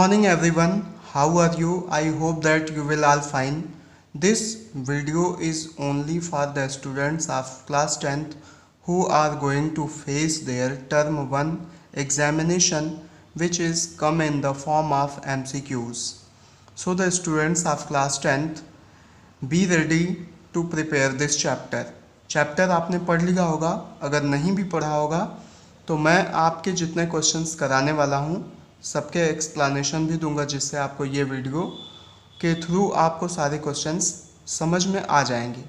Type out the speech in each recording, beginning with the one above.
morning everyone, how are you? I hope that you will all fine. This video is only for the students of class 10th who are going to face their term 1 examination, which is come in the form of MCQs. So the students of class 10th, be ready to prepare this chapter. Chapter आपने पढ़ लिया होगा, अगर नहीं भी पढ़ा होगा तो मैं आपके जितने क्वेश्चंस कराने वाला हूँ सबके एक्सप्लेनेशन भी दूंगा, जिससे आपको ये वीडियो के थ्रू आपको सारे क्वेश्चंस समझ में आ जाएंगे।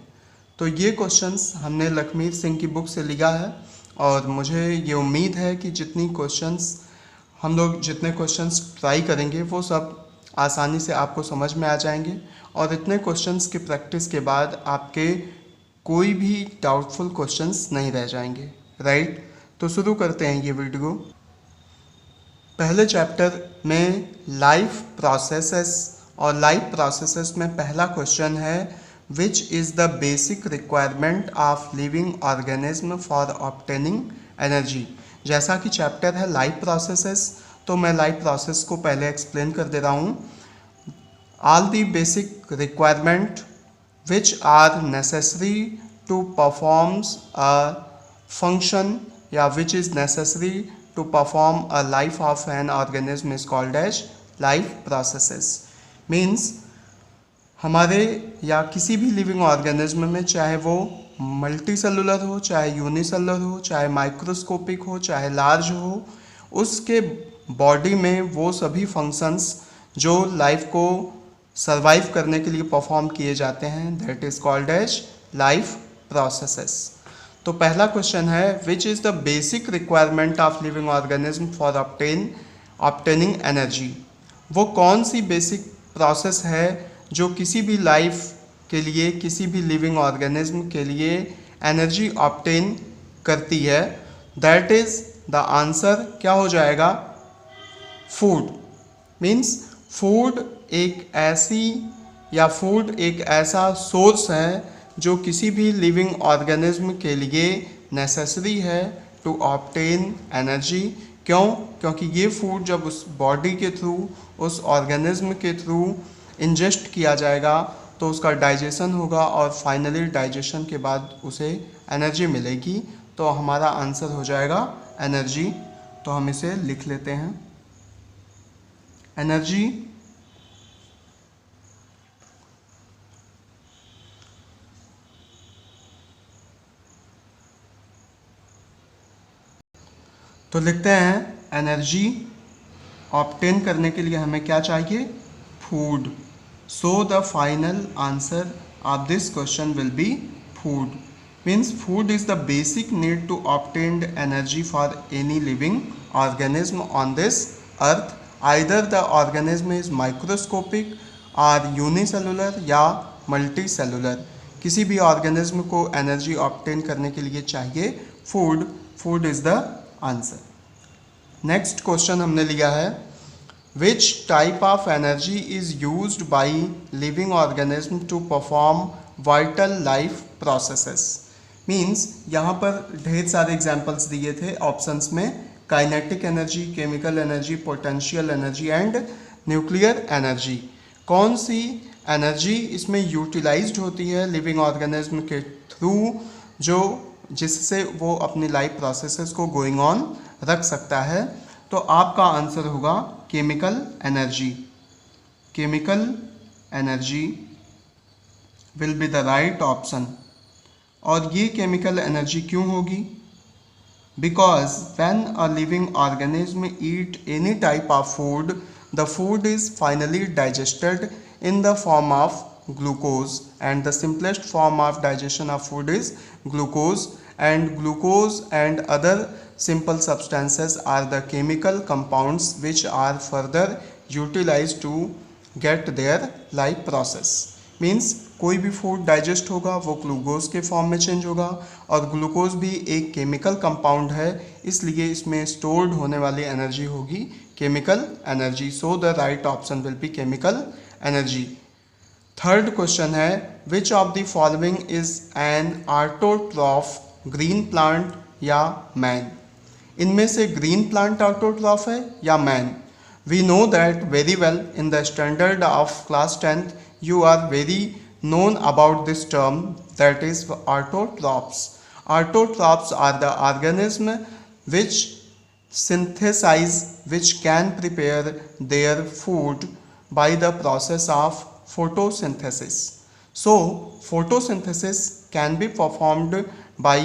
तो ये क्वेश्चंस हमने लखमीर सिंह की बुक से लिया है और मुझे ये उम्मीद है कि जितने क्वेश्चंस ट्राई करेंगे वो सब आसानी से आपको समझ में आ जाएंगे और इतने क्वेश्चंस की प्रैक्टिस के बाद आपके कोई भी डाउटफुल क्वेश्चंस नहीं रह जाएंगे, राइट। तो शुरू करते हैं ये वीडियो। पहले चैप्टर में लाइफ प्रोसेसेस और लाइफ प्रोसेसेस में पहला क्वेश्चन है which is the basic requirement of living organism for obtaining energy. जैसा कि चैप्टर है लाइफ प्रोसेसेस, तो मैं लाइफ प्रोसेस को पहले एक्सप्लेन कर दे रहा हूँ। All the basic requirement which are necessary to perform a function या which is necessary to perform a life of an organism is called as life processes। means हमारे या किसी भी लिविंग ऑर्गेनिज्म में, चाहे वो मल्टी सेलुलर हो, चाहे यूनिसेलुलर हो, चाहे माइक्रोस्कोपिक हो, चाहे लार्ज हो, उसके बॉडी में वो सभी फंक्शंस जो लाइफ को सर्वाइव करने के लिए परफॉर्म किए जाते हैं, that is called as life processes. तो पहला क्वेश्चन है which is the basic requirement of living organism for obtaining energy. वो कौन सी बेसिक प्रोसेस है जो किसी भी लाइफ के लिए, किसी भी लिविंग ऑर्गेनिज्म के लिए एनर्जी ऑब्टेन करती है। दैट इज द आंसर क्या हो जाएगा, फूड। मीन्स फूड एक ऐसा सोर्स है जो किसी भी लिविंग ऑर्गेनिज्म के लिए नेसेसरी है टू ऑब्टेन एनर्जी। क्योंकि ये फूड जब उस बॉडी के थ्रू, उस ऑर्गेनिज्म के थ्रू इंजेस्ट किया जाएगा तो उसका डाइजेशन होगा और फाइनली डाइजेशन के बाद उसे एनर्जी मिलेगी। तो हमारा आंसर हो जाएगा एनर्जी। तो हम इसे लिख लेते हैं, एनर्जी तो लिखते हैं एनर्जी ऑब्टेन करने के लिए हमें क्या चाहिए, food. So the final answer of this question will be food. Means food is the basic need to obtain energy for any living organism on this earth. Either the organism is microscopic और unicellular या multi cellular. किसी भी organism को energy obtain करने के लिए चाहिए food. Food is the answer. Next question हमने लिया है which type of energy is used by living organism to perform vital life processes. Means यहाँ पर ढेर सारे एग्जाम्पल्स दिए थे ऑप्शंस में, kinetic energy, chemical energy, potential energy and nuclear energy. कौन सी एनर्जी इसमें यूटिलाइज्ड होती है लिविंग ऑर्गेनिज्म के थ्रू, जिससे वो अपनी लाइफ प्रोसेसेस को गोइंग ऑन रख सकता है। तो आपका आंसर होगा chemical energy. Chemical energy will be the right option. और ये केमिकल एनर्जी क्यों होगी, because when a living organism eat any type of food, the food is finally digested in the form of glucose, and the simplest form of digestion of food is glucose, and other simple substances are the chemical compounds which are further utilized to get their life process। means कोई भी food digest होगा वो glucose के form में change होगा, और glucose भी एक केमिकल कंपाउंड है, इसलिए इसमें स्टोर्ड होने वाली एनर्जी होगी chemical energy. So the right option will be chemical energy. Third question है which of the following is an autotroph, green plant या मैन। इनमें से ग्रीन प्लांट ऑटोट्रॉफ है या man. We know that very well. In the standard of class 10th, you are very known about this term, that is autotrophs. Autotrophs are the organism which synthesize, which can prepare their food by the process of photosynthesis. So photosynthesis can be performed by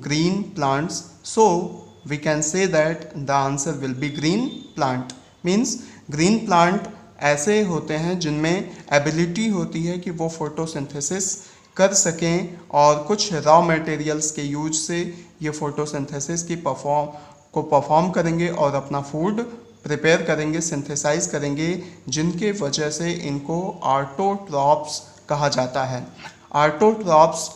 green plants. So we can say that the answer will be green plant. Means green plant ऐसे होते हैं जिनमें ability होती है कि वो photosynthesis कर सकें और कुछ रॉ मटेरियल्स के यूज से ये फोटोसिंथेसिस की परफॉर्म करेंगे और अपना फूड प्रिपेयर करेंगे, सिंथेसाइज करेंगे, जिनके वजह से इनको ऑटोट्रॉप्स कहा जाता है। ऑटोट्रॉप्स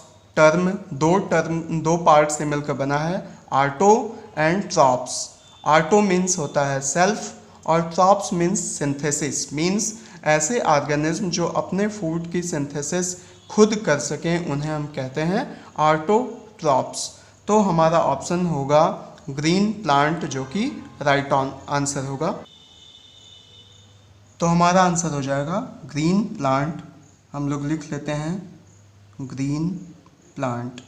दो पार्ट से मिलकर बना है, auto and trophs. Auto means होता है सेल्फ और ट्रॉप्स मीन्स सिंथेसिस, मीन्स ऐसे ऑर्गेनिज्म जो अपने फूड की सिंथेसिस खुद कर सकें, उन्हें हम कहते हैं ऑटोट्रॉप्स। तो हमारा ऑप्शन होगा ग्रीन प्लांट, जो कि राइट आंसर होगा। तो हमारा आंसर हो जाएगा ग्रीन प्लांट। हम लोग लिख लेते हैं ग्रीन प्लांट।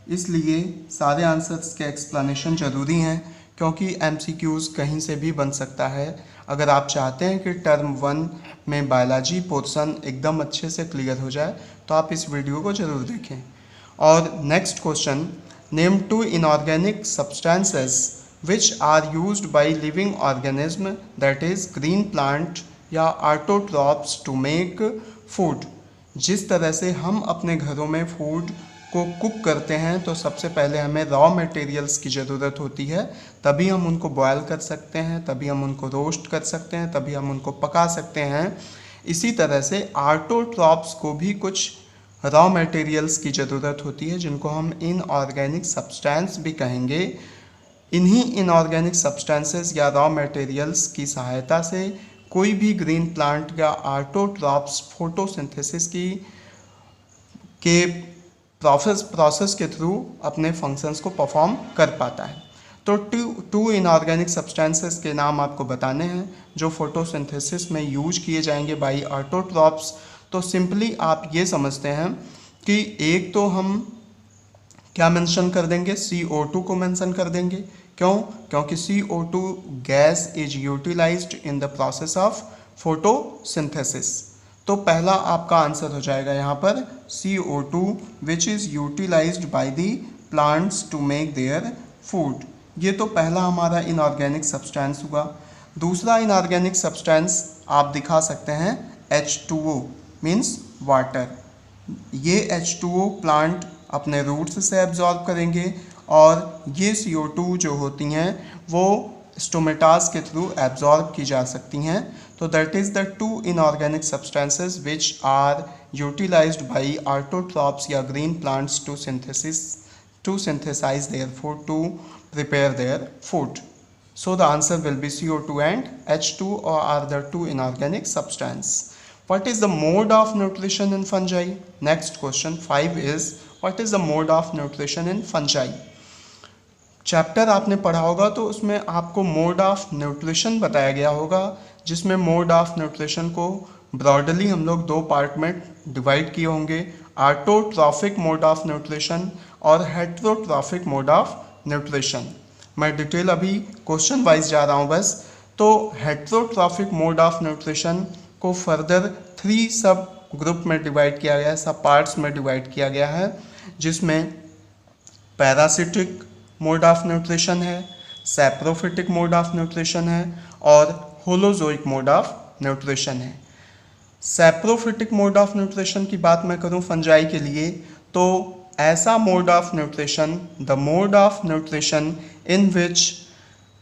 इसलिए सारे आंसर्स के एक्सप्लेनेशन ज़रूरी हैं, क्योंकि MCQs कहीं से भी बन सकता है। अगर आप चाहते हैं कि टर्म 1 में बायोलॉजी पोर्शन एकदम अच्छे से क्लियर हो जाए तो आप इस वीडियो को ज़रूर देखें। और next question, name 2 inorganic substances which are used by living organism, that is green plant या ऑटोट्रॉप्स टू मेक फूड। जिस तरह से हम अपने घरों में फूड को कुक करते हैं तो सबसे पहले हमें रॉ मटेरियल्स की ज़रूरत होती है, तभी हम उनको बॉयल कर सकते हैं, तभी हम उनको रोस्ट कर सकते हैं, तभी हम उनको पका सकते हैं। इसी तरह से ऑटोट्रॉप्स को भी कुछ रॉ मटेरियल्स की ज़रूरत होती है, जिनको हम इनऑर्गेनिक सब्सटेंस भी कहेंगे। इन्हीं इनऑर्गेनिक सब्सटेंसेस या रॉ मटेरियल्स की सहायता से कोई भी ग्रीन प्लांट या ऑटोट्रॉप्स फोटोसिंथेसिस के प्रोसेस के थ्रू अपने फंक्शंस को परफॉर्म कर पाता है। तो टू इनऑर्गेनिक सब्सटेंसेस के नाम आपको बताने हैं जो फोटोसिंथेसिस में यूज किए जाएंगे बाय ऑटोट्रॉप्स। तो सिंपली आप ये समझते हैं कि एक तो हम क्या मेंशन कर देंगे, CO2 को मेंशन कर देंगे। क्यों? क्योंकि CO2 gas is utilized in the process of photosynthesis. तो पहला आपका आंसर हो जाएगा यहाँ पर CO2 which is utilized by the plants to make their food. ये तो पहला हमारा इनऑर्गेनिक सब्सटेंस हुआ। दूसरा इनऑर्गेनिक सब्सटेंस आप दिखा सकते हैं H2O मीन्स वाटर। ये H2O प्लांट अपने रूट्स से एब्जॉर्ब करेंगे और ये CO2 जो होती हैं वो स्टोमेटास के थ्रू एब्जॉर्ब की जा सकती हैं। तो that is the 2 inorganic substances which are utilised by autotrophs या green plants to synthesize their food, to prepare their food. So the answer will be CO2 and H2 are the 2 inorganic substance. What is the mode of nutrition in fungi? Next question 5 is, what is the mode of nutrition in fungi? Chapter आपने पढ़ा होगा तो उसमें आपको mode of nutrition बताया गया होगा, जिसमें मोड ऑफ न्यूट्रिशन को ब्रॉडली हम लोग 2 पार्ट में डिवाइड किए होंगे, ऑटोट्रॉफिक मोड ऑफ न्यूट्रिशन और हेटेरोट्रॉफिक मोड ऑफ न्यूट्रिशन। मैं डिटेल अभी क्वेश्चन वाइज जा रहा हूँ बस। तो हेटेरोट्रॉफिक मोड ऑफ न्यूट्रिशन को फर्दर 3 सब ग्रुप में डिवाइड किया गया है, सब पार्ट्स में डिवाइड किया गया है, जिसमें पैरासिटिक मोड ऑफ न्यूट्रिशन है, सैप्रोफिटिक मोड ऑफ न्यूट्रिशन है और होलोजोइक मोड ऑफ न्यूट्रिशन है। सैप्रोफिटिक मोड ऑफ न्यूट्रिशन की बात मैं करूं फंजाई के लिए, तो ऐसा mode of nutrition, the mode of nutrition in which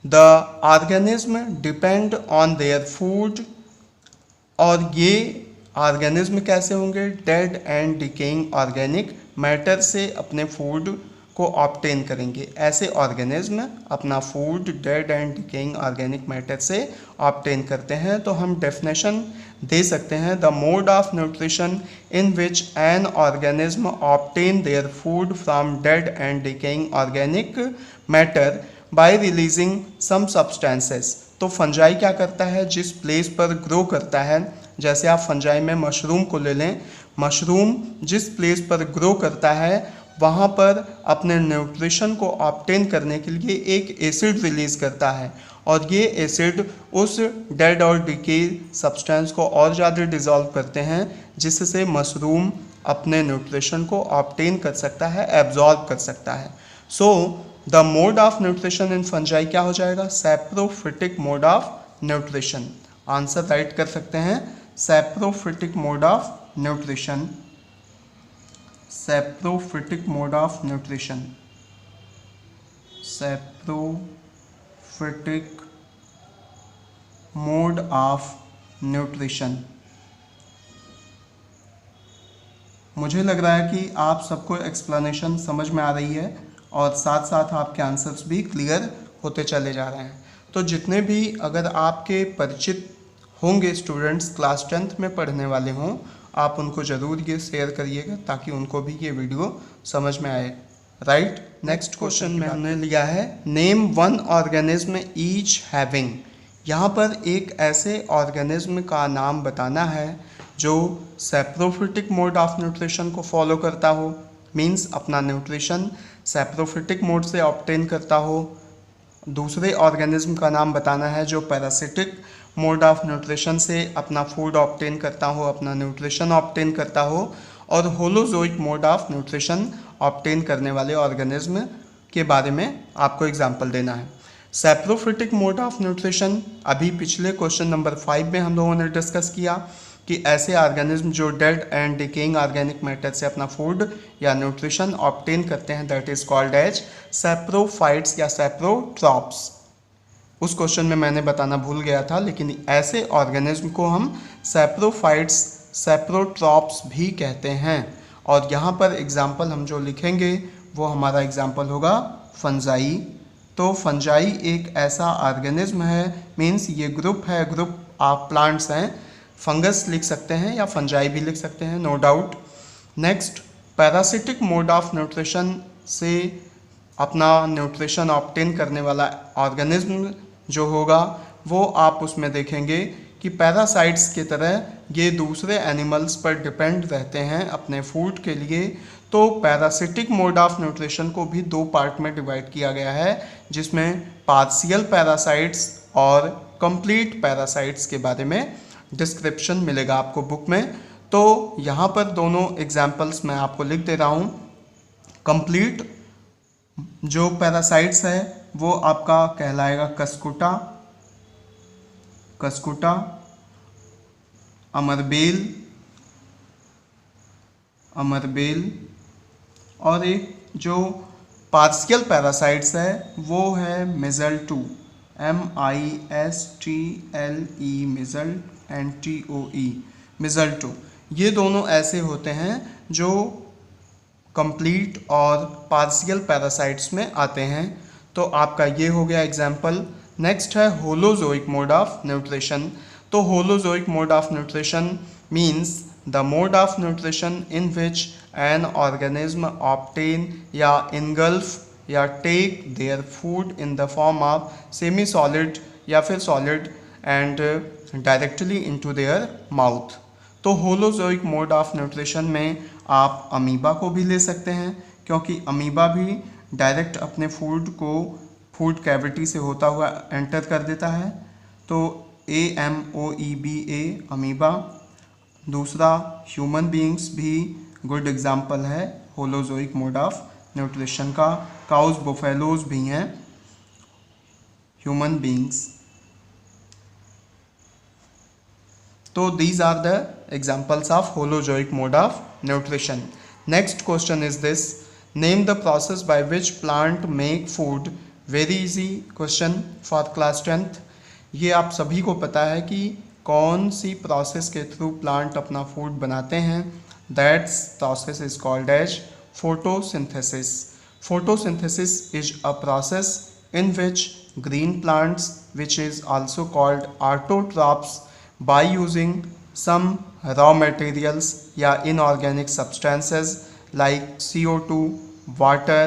the organism depend on their food, और ये ऑर्गेनिज्म कैसे होंगे, dead and decaying organic matter से अपने फूड को ऑब्टेन करेंगे। ऐसे ऑर्गेनिज्म अपना food dead and decaying organic matter से ऑब्टेन करते हैं। तो हम डेफिनेशन दे सकते हैं, the mode of nutrition in which an organism obtain their food from dead and decaying organic matter by releasing some substances. तो फंजाई क्या करता है, जिस प्लेस पर ग्रो करता है, जैसे आप फंजाई में मशरूम को ले लें, मशरूम जिस प्लेस पर ग्रो करता है वहाँ पर अपने न्यूट्रिशन को ऑब्टेन करने के लिए एक एसिड रिलीज करता है, और ये एसिड उस डेड और डिके सब्सटेंस को और ज़्यादा डिज़ोल्व करते हैं, जिससे मशरूम अपने न्यूट्रिशन को ऑब्टेन कर सकता है, एब्जॉर्ब कर सकता है। So the mode of nutrition in fungi क्या हो जाएगा, saprophytic mode of nutrition. Answer right कर सकते हैं, saprophytic mode of nutrition, saprophytic mode of nutrition, saprophytic mode of nutrition. मुझे लग रहा है कि आप सबको एक्सप्लेनेशन समझ में आ रही है और साथ साथ आपके आंसर्स भी क्लियर होते चले जा रहे हैं। तो जितने भी अगर आपके परिचित होंगे स्टूडेंट्स क्लास 10th में पढ़ने वाले हों, आप उनको ज़रूर ये शेयर करिएगा ताकि उनको भी ये वीडियो समझ में आए। राइट, नेक्स्ट क्वेश्चन में हमने लिया है name one organism each having. यहाँ पर एक ऐसे ऑर्गेनिज्म का नाम बताना है जो सैप्रोफिटिक मोड ऑफ न्यूट्रिशन को फॉलो करता हो, मींस अपना न्यूट्रिशन सैप्रोफिटिक मोड से ऑब्टेन करता हो। दूसरे ऑर्गेनिज्म का नाम बताना है जो पैरासिटिक मोड ऑफ न्यूट्रिशन से अपना फूड ऑब्टेन करता हो, अपना न्यूट्रिशन ऑब्टेन करता हो, और holozoic mode of nutrition obtain करने वाले ऑर्गेनिज्म के बारे में आपको एग्जाम्पल देना है। सैप्रोफिटिक मोड ऑफ न्यूट्रिशन अभी पिछले क्वेश्चन नंबर 5 में हम लोगों ने डिस्कस किया कि ऐसे ऑर्गेनिज्म जो dead and decaying organic matter से अपना फूड या न्यूट्रिशन ऑब्टेन करते हैं, that is called as saprophytes या सैप्रोट्रॉप्स। उस क्वेश्चन में मैंने बताना भूल गया था, लेकिन ऐसे ऑर्गेनिज्म को हम सैप्रोफाइट्स, सैप्रोट्रॉप्स भी कहते हैं। और यहाँ पर एग्जाम्पल हम जो लिखेंगे वो हमारा एग्जाम्पल होगा फंजाई। तो फंजाई एक ऐसा ऑर्गेनिज्म है, मीन्स ये ग्रुप है, ग्रुप ऑफ प्लांट्स हैं। फंगस लिख सकते हैं या फंजाई भी लिख सकते हैं, no doubt. Next, parasitic mode of nutrition से अपना न्यूट्रिशन ऑब्टेन करने वाला ऑर्गेनिज्म जो होगा वो आप उसमें देखेंगे कि पैरासाइट्स की तरह ये दूसरे एनिमल्स पर डिपेंड रहते हैं अपने फूड के लिए। तो पैरासिटिक मोड ऑफ न्यूट्रिशन को भी दो पार्ट में डिवाइड किया गया है, जिसमें पार्शियल पैरासाइट्स और कंप्लीट पैरासाइट्स के बारे में डिस्क्रिप्शन मिलेगा आपको बुक में। तो यहाँ पर दोनों एग्जाम्पल्स मैं आपको लिख दे रहा हूँ। कंप्लीट जो पैरासाइट्स है वो आपका कहलाएगा कस्कुटा, कस्कुटा, अमरबेल, अमरबेल, और एक जो पार्शियल पैरासाइट्स है वो है मिज़ल्टू, MISTLE, मिज़ल्ट, NTOE, मिज़ल्टू। ये दोनों ऐसे होते हैं जो कंप्लीट और पार्शियल पैरासाइट्स में आते हैं। तो आपका ये हो गया एग्जाम्पल। नेक्स्ट है होलोजोइक मोड ऑफ न्यूट्रिशन। तो holozoic mode of nutrition means the mode of nutrition in which an organism obtain या इनगल्फ या take their food in the form of semi solid या फिर solid and directly into their mouth. तो holozoic mode of nutrition में आप amoeba को भी ले सकते हैं, क्योंकि अमीबा भी डायरेक्ट अपने फूड को फूड कैविटी से होता हुआ एंटर कर देता है। तो AMOEBA, अमीबा। दूसरा ह्यूमन बीइंग्स भी गुड एग्जाम्पल है होलोजोइक मोड ऑफ न्यूट्रिशन का। काउज, बुफेलोज भी हैं ह्यूमन बीइंग्स। तो these are the examples of holozoic mode of nutrition. Next question is this: name the process by which plant make food. Very easy question for class 10th. ये आप सभी को पता है कि कौन सी प्रोसेस के थ्रू प्लांट अपना फूड बनाते हैं। That process is called as photosynthesis. Photosynthesis is a process in which green plants, which is also called autotrophs, by using some raw materials या inorganic substances like CO2, water,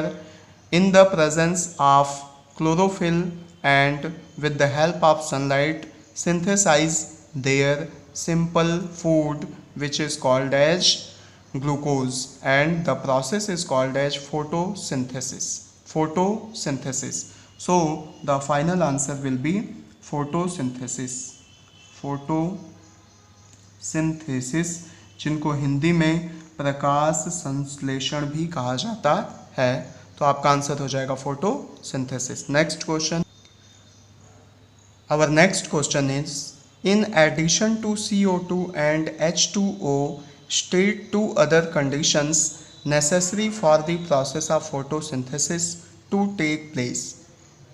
in the presence of chlorophyll and with the help of sunlight synthesize their simple food which is called as glucose, and the process is called as photosynthesis. So the final answer will be photosynthesis, जिनको हिंदी में प्रकाश संश्लेषण भी कहा जाता है। तो आपका answer हो जाएगा photosynthesis. Next question, our next question is in addition to CO2 and H2O state 2 other conditions necessary for the process of photosynthesis to take place।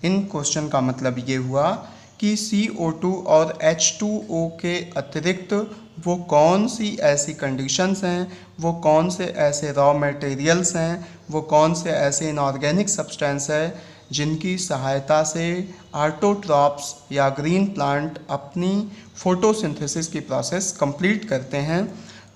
In question का मतलब ये हुआ कि CO2 और H2O के अतिरिक्त वो कौन सी ऐसी कंडीशंस हैं, वो कौन से ऐसे रॉ मटेरियल्स हैं, वो कौन से ऐसे इनऑर्गेनिक सब्सटेंस है जिनकी सहायता से ऑटोट्रॉप्स या ग्रीन प्लांट अपनी फोटोसिंथेसिस की प्रोसेस कंप्लीट करते हैं।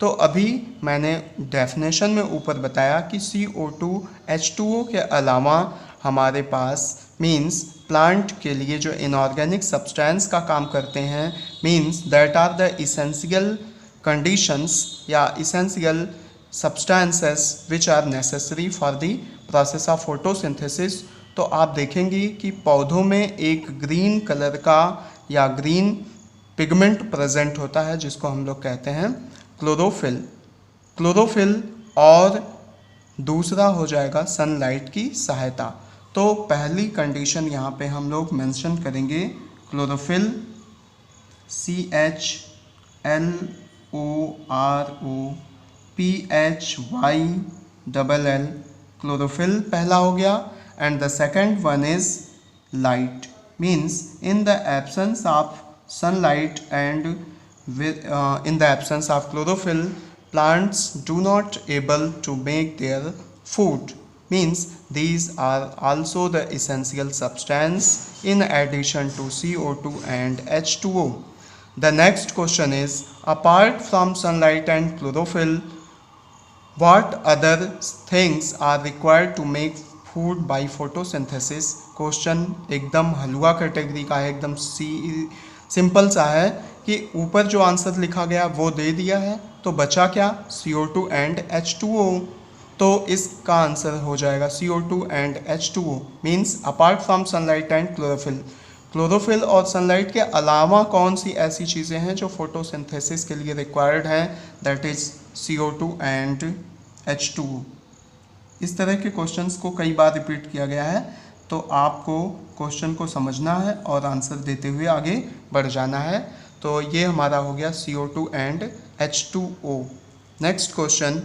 तो अभी मैंने डेफिनेशन में ऊपर बताया कि CO2 H2O के अलावा हमारे पास मीन्स प्लांट के लिए जो इनऑर्गेनिक सब्सटेंस का काम करते हैं, means that are the essential conditions या essential substances which are necessary for the process of photosynthesis. तो आप देखेंगे कि पौधों में एक ग्रीन कलर का या ग्रीन पिगमेंट प्रेजेंट होता है जिसको हम लोग कहते हैं क्लोरोफिल, और दूसरा हो जाएगा सनलाइट की सहायता। तो पहली कंडीशन यहाँ पे हम लोग मेंशन करेंगे क्लोरोफिल, CHLOROPHYLL, क्लोरोफिल पहला हो गया। And the second one is light, means in the absence of sunlight and in the absence of chlorophyll, plants do not able to make their food, means these are also the essential substance in addition to CO2 and H2O. The next question is, apart from sunlight and chlorophyll, what other things are required to make food by photosynthesis? Question एकदम हलवा category का है, एकदम simple सा है कि ऊपर जो answer लिखा गया वो दे दिया है, तो बचा क्या? CO2 and H2O। तो इसका आंसर हो जाएगा CO2 and H2O, means apart from sunlight and chlorophyll और सनलाइट के अलावा कौन सी ऐसी चीज़ें हैं जो फोटोसिंथेसिस के लिए रिक्वायर्ड हैं? That is CO2 and H2O। इस तरह के क्वेश्चंस को कई बार रिपीट किया गया है, तो आपको क्वेश्चन को समझना है और आंसर देते हुए आगे बढ़ जाना है। तो ये हमारा हो गया CO2 and H2O। Next question,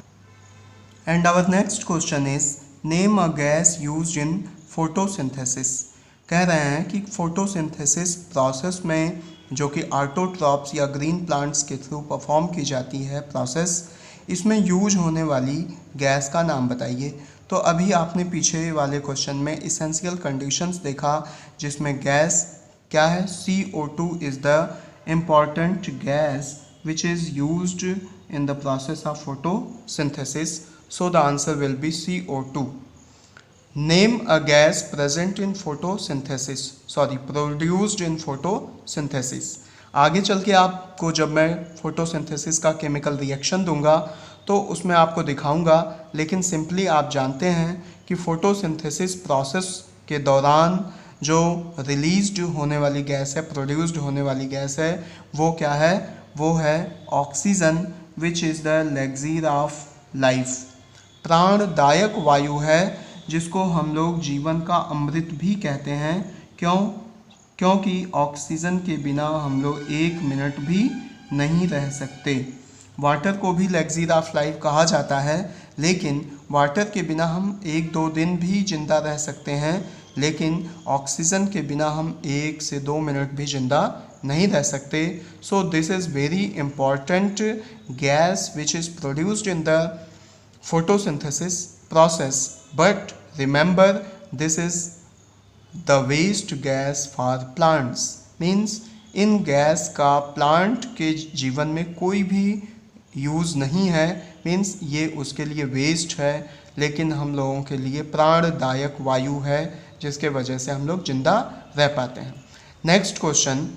and our next question is name a gas used in photosynthesis. कह रहे हैं कि फोटोसिंथेसिस प्रोसेस में जो कि ऑटोट्रॉप्स या ग्रीन प्लांट्स के थ्रू परफॉर्म की जाती है प्रोसेस, इसमें यूज होने वाली गैस का नाम बताइए। तो अभी आपने पीछे वाले क्वेश्चन में इसेंशियल कंडीशंस देखा जिसमें गैस क्या है? CO2 is the important gas which is used in the process of photosynthesis, so the answer will B CO2। Name a gas present in photosynthesis, produced in photosynthesis. आगे चल के आपको जब मैं फोटोसिंथेसिस का केमिकल रिएक्शन दूंगा तो उसमें आपको दिखाऊंगा, लेकिन सिंपली आप जानते हैं कि फोटोसिंथेसिस प्रोसेस के दौरान जो रिलीज्ड होने वाली गैस है, प्रोड्यूस्ड होने वाली गैस है, वो क्या है? वो है oxygen, which is the elixir of life. प्राणदायक वायु है जिसको हम लोग जीवन का अमृत भी कहते हैं। क्योंकि ऑक्सीजन के बिना हम लोग 1 मिनट भी नहीं रह सकते। वाटर को भी एलिक्सिर ऑफ लाइफ कहा जाता है, लेकिन वाटर के बिना हम 1-2 दिन भी जिंदा रह सकते हैं, लेकिन ऑक्सीजन के बिना हम 1 से 2 मिनट भी जिंदा नहीं रह सकते। So this is very important gas which is produced in the photosynthesis process, but remember this is the waste gas for plants, means इन गैस का प्लांट के जीवन में कोई भी यूज़ नहीं है, मीन्स ये उसके लिए वेस्ट है, लेकिन हम लोगों के लिए प्राणदायक वायु है जिसके वजह से हम लोग जिंदा रह पाते हैं। Next question,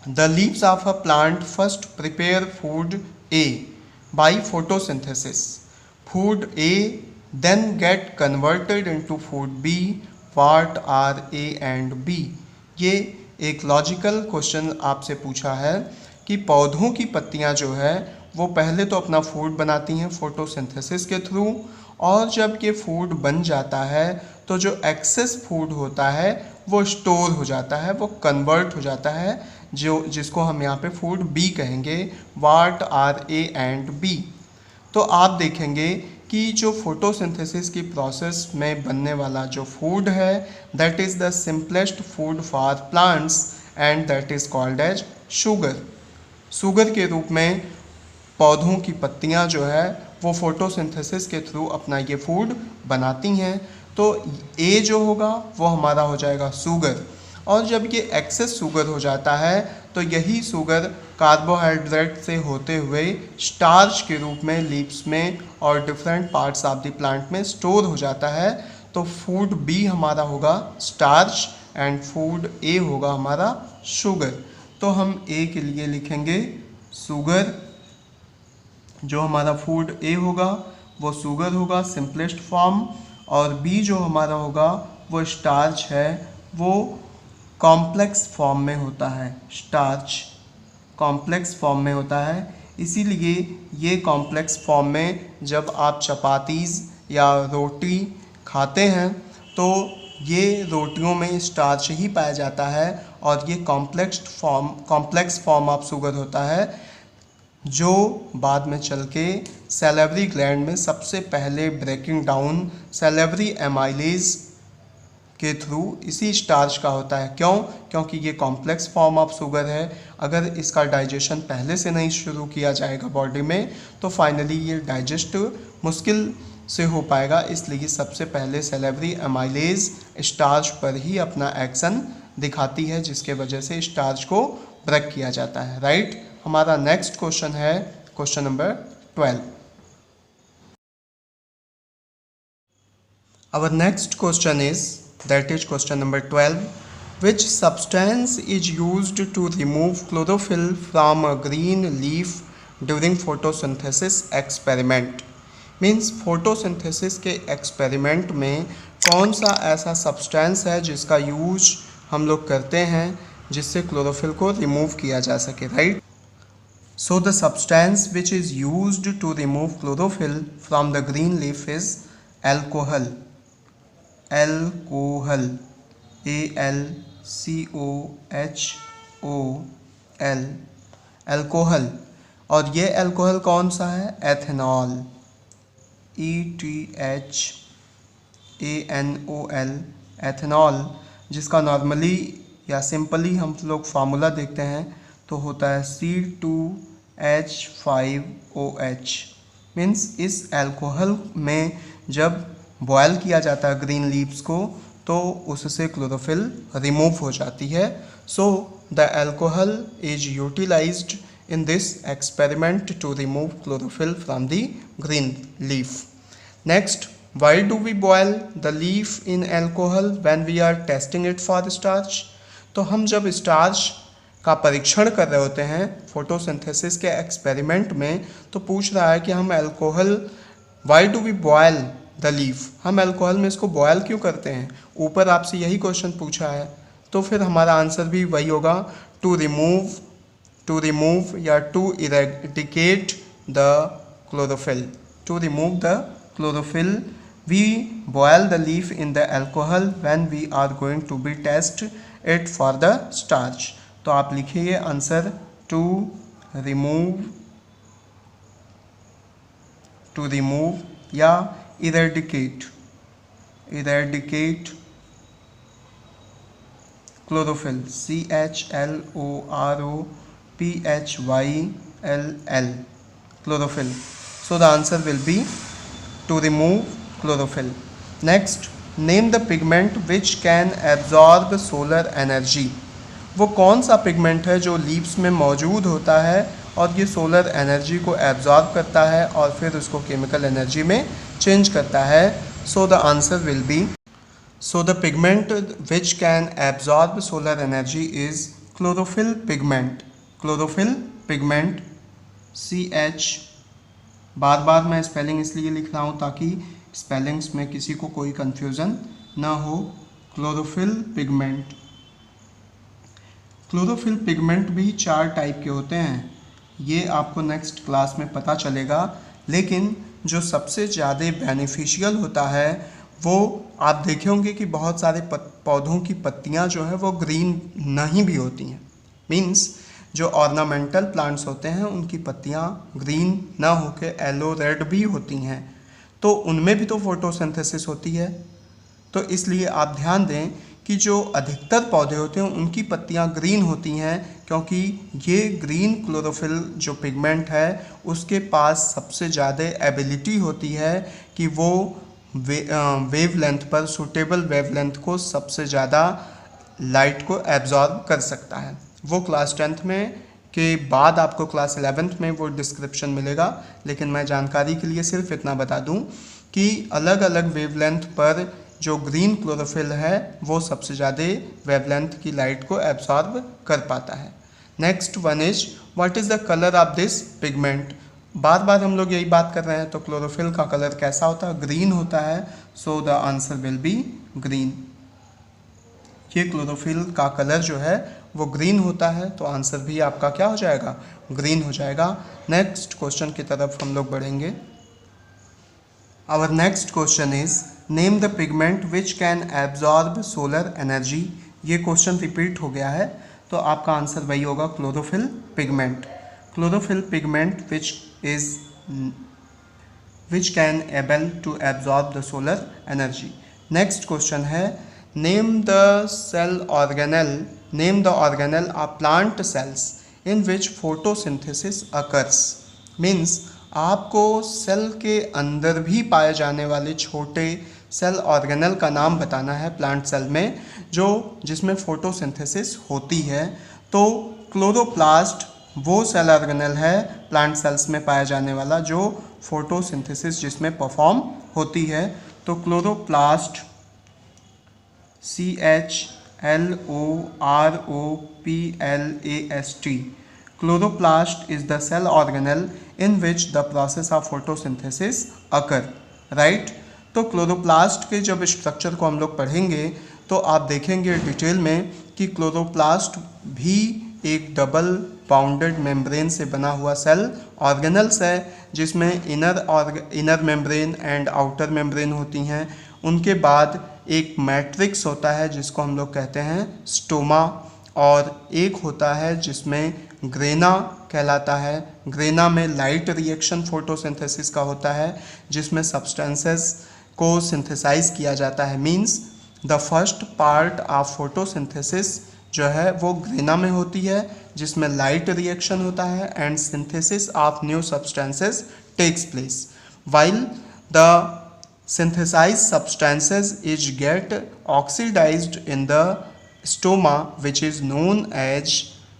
the leaves of a plant first prepare food A by photosynthesis, food A then get converted into food B, what are A and B. ये एक लॉजिकल क्वेश्चन आपसे पूछा है कि पौधों की पत्तियां जो है वो पहले तो अपना फूड बनाती हैं फोटोसिंथेसिस के थ्रू, और जब ये फूड बन जाता है तो जो एक्सेस फूड होता है वो स्टोर हो जाता है, वो कन्वर्ट हो जाता है, जिसको हम यहाँ पे फूड बी कहेंगे, what are A and B. तो आप देखेंगे कि जो फोटोसिंथेसिस की प्रोसेस में बनने वाला जो फूड है that is the simplest food for plants and that is called as sugar. Sugar के रूप में पौधों की पत्तियां जो है वो फोटोसिंथेसिस के थ्रू अपना ये फूड बनाती हैं। तो ए जो होगा वो हमारा हो जाएगा शुगर, और जब ये एक्सेस शुगर हो जाता है तो यही शुगर कार्बोहाइड्रेट से होते हुए स्टार्च के रूप में लीव्स में और different parts of the plant में स्टोर हो जाता है। तो फूड बी हमारा होगा स्टार्च एंड फूड ए होगा हमारा शुगर। तो हम ए के लिए लिखेंगे शुगर, जो हमारा फूड ए होगा वो शुगर होगा सिंपलेस्ट फॉर्म, और बी जो हमारा होगा वो स्टार्च है, वो कॉम्प्लेक्स फॉर्म में होता है। स्टार्च कॉम्प्लेक्स फॉर्म में होता है, इसीलिए ये कॉम्प्लेक्स फॉर्म में जब आप चपातीज़ या रोटी खाते हैं तो ये रोटियों में स्टार्च ही पाया जाता है, और ये कॉम्प्लेक्स फॉर्म ऑफ शुगर होता है जो बाद में चल के सैलिवरी ग्लैंड में सबसे पहले ब्रेकिंग डाउन सैलिवरी एमाइलेज के थ्रू इसी स्टार्च का होता है। क्यों? क्योंकि ये कॉम्प्लेक्स फॉर्म ऑफ शुगर है। अगर इसका डाइजेशन पहले से नहीं शुरू किया जाएगा बॉडी में तो फाइनली ये डाइजेस्ट मुश्किल से हो पाएगा, इसलिए सबसे पहले सैलिवरी एमाइलेज स्टार्च पर ही अपना एक्शन दिखाती है, जिसके वजह से स्टार्च को ब्रेक किया जाता है। राइट। हमारा नेक्स्ट क्वेश्चन है question number 12। Our next question is, that is question number 12, which substance is used to remove chlorophyll from a green leaf during photosynthesis experiment? Means photosynthesis के experiment में कौन सा ऐसा सब्सटेंस है जिसका use हम लोग करते हैं जिससे क्लोरोफिल को रिमूव किया जा सके। Right. So the substance which is used to remove chlorophyll from the green leaf is alcohol. Alcohol, ALCOHOL, alcohol. और ये एल्कोहल कौन सा है? एथेनॉल, ETHANOL, एथेनॉल, जिसका नॉर्मली या सिंपली हम लोग फार्मूला देखते हैं तो होता है C2H5OH। मीन्स इस एल्कोहल में जब बॉयल किया जाता है ग्रीन लीव्स को तो उससे क्लोरोफिल रिमूव हो जाती है। So the alcohol is utilized in this experiment to remove chlorophyll from the green leaf. Next, why do we boil the leaf in alcohol when we are testing it for starch? तो हम जब starch का परीक्षण कर रहे होते हैं photosynthesis के एक्सपेरिमेंट में तो पूछ रहा है कि हम alcohol, why do we boil the leaf, हम अल्कोहल में इसको बॉयल क्यों करते हैं? ऊपर आपसे यही क्वेश्चन पूछा है, तो फिर हमारा आंसर भी वही होगा, टू रिमूव या to eradicate the chlorophyll. To remove the chlorophyll we boil the leaf in the alcohol when we are going to be test it for the starch. तो आप लिखिए आंसर टू रिमूव या eradicate chlorophyll, CHLOROPHYLL, chlorophyll. So the answer will be to remove chlorophyll. Next, name the pigment which can absorb solar energy. वो कौन सा pigment है जो leaves में मौजूद होता है और ये सोलर एनर्जी को एब्जॉर्ब करता है और फिर उसको केमिकल एनर्जी में चेंज करता है। So the answer will B So the pigment which can absorb solar energy is chlorophyll pigment. Chlorophyll pigment CH, बार बार मैं स्पेलिंग इसलिए लिख रहा हूँ ताकि स्पेलिंग्स में किसी को कोई कंफ्यूजन ना हो. Chlorophyll pigment. क्लोरोफिल पिगमेंट भी 4 टाइप के होते हैं, ये आपको नेक्स्ट क्लास में पता चलेगा. लेकिन जो सबसे ज़्यादा बेनिफिशियल होता है वो आप देखे होंगे कि बहुत सारे पौधों की पत्तियां जो है वो ग्रीन नहीं भी होती हैं. मीन्स जो ऑर्नामेंटल प्लांट्स होते हैं उनकी पत्तियां ग्रीन ना होके येलो रेड भी होती हैं, तो उनमें भी तो फोटोसिंथेसिस होती है. तो इसलिए आप ध्यान दें कि जो अधिकतर पौधे होते हैं उनकी पत्तियां ग्रीन होती हैं, क्योंकि ये ग्रीन क्लोरोफिल जो पिगमेंट है उसके पास सबसे ज़्यादा एबिलिटी होती है कि वो वेवलेंथ पर, सूटेबल वेवलेंथ को सबसे ज़्यादा लाइट को एब्जॉर्ब कर सकता है. वो क्लास 10th में के बाद आपको क्लास 11th में वो डिस्क्रिप्शन मिलेगा, लेकिन मैं जानकारी के लिए सिर्फ इतना बता दूं कि अलग अलग वेवलेंथ पर जो ग्रीन क्लोरोफिल है वो सबसे ज़्यादा वेवलेंथ की लाइट को एब्जॉर्ब कर पाता है. Next one is what is the colour of this pigment. बार बार हम लोग यही बात कर रहे हैं, तो क्लोरोफिल का कलर कैसा होता है? ग्रीन होता है. So the answer will be green. ये क्लोरोफिल का कलर जो है वो ग्रीन होता है, तो आंसर भी आपका क्या हो जाएगा? ग्रीन हो जाएगा. नेक्स्ट क्वेश्चन की तरफ हम लोग बढ़ेंगे. Our next question is name the pigment which can absorb solar energy. ये क्वेश्चन रिपीट हो गया है, तो आपका आंसर वही होगा chlorophyll pigment. Chlorophyll pigment which can able to absorb the solar energy. Next question है name the organelle of plant cells in which photosynthesis occurs. Means आपको सेल के अंदर भी पाए जाने वाले छोटे सेल ऑर्गेनल का नाम बताना है प्लांट सेल में जिसमें फोटोसिंथेसिस होती है. तो क्लोरोप्लास्ट वो सेल ऑर्गेनल है प्लांट सेल्स में पाया जाने वाला जो फोटोसिंथेसिस जिसमें परफॉर्म होती है. तो chloroplast CHLOROPLAST. Chloroplast is the cell organelle in which the process of photosynthesis occur. Right. तो क्लोरोप्लास्ट के जब स्ट्रक्चर को हम लोग पढ़ेंगे तो आप देखेंगे डिटेल में कि क्लोरोप्लास्ट भी एक डबल बाउंडेड मेम्ब्रेन से बना हुआ सेल ऑर्गेनल्स है, जिसमें inner membrane and outer membrane होती हैं. उनके बाद एक मैट्रिक्स होता है जिसको हम लोग कहते हैं स्टोमा, और एक होता है जिसमें ग्रेना कहलाता है. ग्रेना में लाइट रिएक्शन फोटोसिंथेसिस का होता है जिसमें सब्सटेंसेस को सिंथेसाइज किया जाता है. Means the first part of photosynthesis जो है वो ग्रेना में होती है जिसमें लाइट रिएक्शन होता है and synthesis of new substances takes place. While the synthesized substances is get oxidized in the stoma which is known as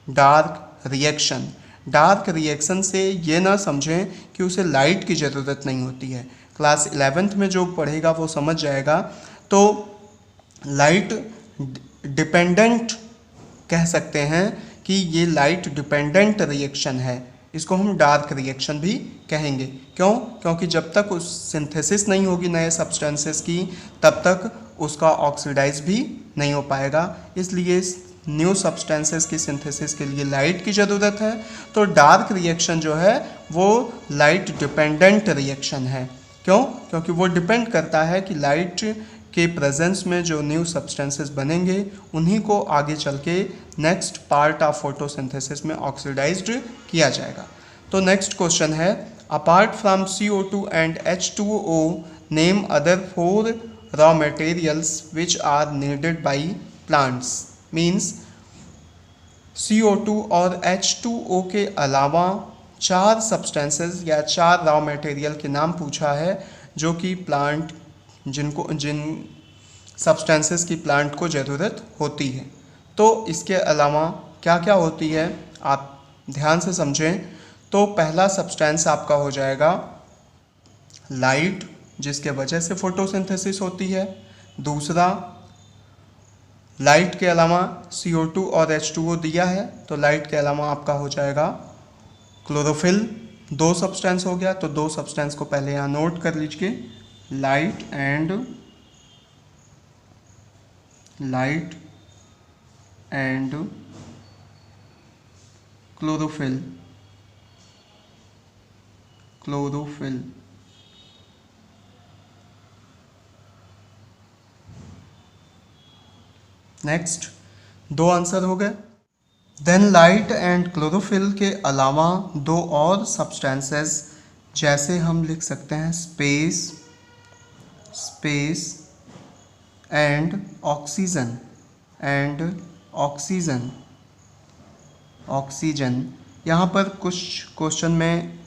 dark reaction. Dark reaction से ये ना समझें कि उसे लाइट की ज़रूरत नहीं होती है. क्लास 11th में जो पढ़ेगा वो समझ जाएगा. तो लाइट डिपेंडेंट कह सकते हैं कि ये लाइट डिपेंडेंट रिएक्शन है. इसको हम डार्क रिएक्शन भी कहेंगे. क्यों? क्योंकि जब तक उस सिंथेसिस नहीं होगी नए सब्सटेंसेस की तब तक उसका ऑक्सीडाइज भी नहीं हो पाएगा. इसलिए न्यू सब्सटेंसेस की सिंथेसिस के लिए लाइट की ज़रूरत है. तो डार्क रिएक्शन जो है वो लाइट डिपेंडेंट रिएक्शन है. क्यों? क्योंकि वो डिपेंड करता है कि लाइट के प्रेजेंस में जो न्यू सब्सटेंसेस बनेंगे उन्हीं को आगे चल के नेक्स्ट पार्ट ऑफ फोटोसिंथेसिस में ऑक्सीडाइज्ड किया जाएगा. तो नेक्स्ट क्वेश्चन है apart from CO2 and H2O name other 4 raw materials which are needed by plants. Means CO2 और H2O के अलावा 4 सब्सटेंसेस या 4 रॉ मटेरियल के नाम पूछा है जो कि प्लांट जिन सब्सटेंसेस की प्लांट को ज़रूरत होती है. तो इसके अलावा क्या क्या होती है आप ध्यान से समझें. तो पहला सब्सटेंस आपका हो जाएगा लाइट, जिसके वजह से फोटोसिंथेसिस होती है. दूसरा, लाइट के अलावा CO2 और H2O दिया है, तो लाइट के अलावा आपका हो जाएगा क्लोरोफिल। 2 सब्सटेंस हो गया, तो 2 सब्सटेंस को पहले यहाँ नोट कर लीजिए, light and chlorophyll. Next, 2 answer हो गए। देन लाइट एंड क्लोरोफिल के अलावा 2 और सब्सटेंसेस, जैसे हम लिख सकते हैं स्पेस एंड ऑक्सीजन। यहाँ पर कुछ क्वेश्चन में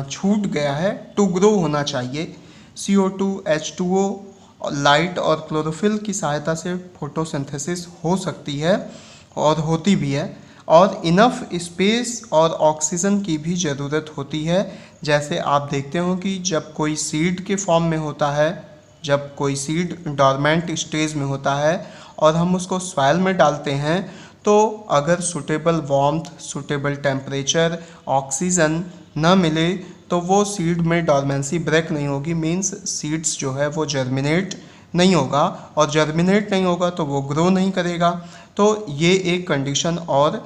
छूट गया है, टू ग्रो होना चाहिए। CO2, H2O, लाइट और क्लोरोफिल की सहायता से फोटोसिंथेसिस हो सकती है और होती भी है, और इनफ स्पेस और ऑक्सीजन की भी ज़रूरत होती है। जैसे आप देखते हो कि जब कोई सीड के फॉर्म में होता है, जब कोई सीड डॉर्मेंट स्टेज में होता है और हम उसको सॉइल में डालते हैं, तो अगर suitable warmth, suitable temperature, oxygen न मिले तो वो सीड में डॉर्मेंसी ब्रेक नहीं होगी, मीन्स सीड्स जो है वो जर्मिनेट नहीं होगा, और जर्मिनेट नहीं होगा तो वो ग्रो नहीं करेगा। तो ये एक कंडीशन और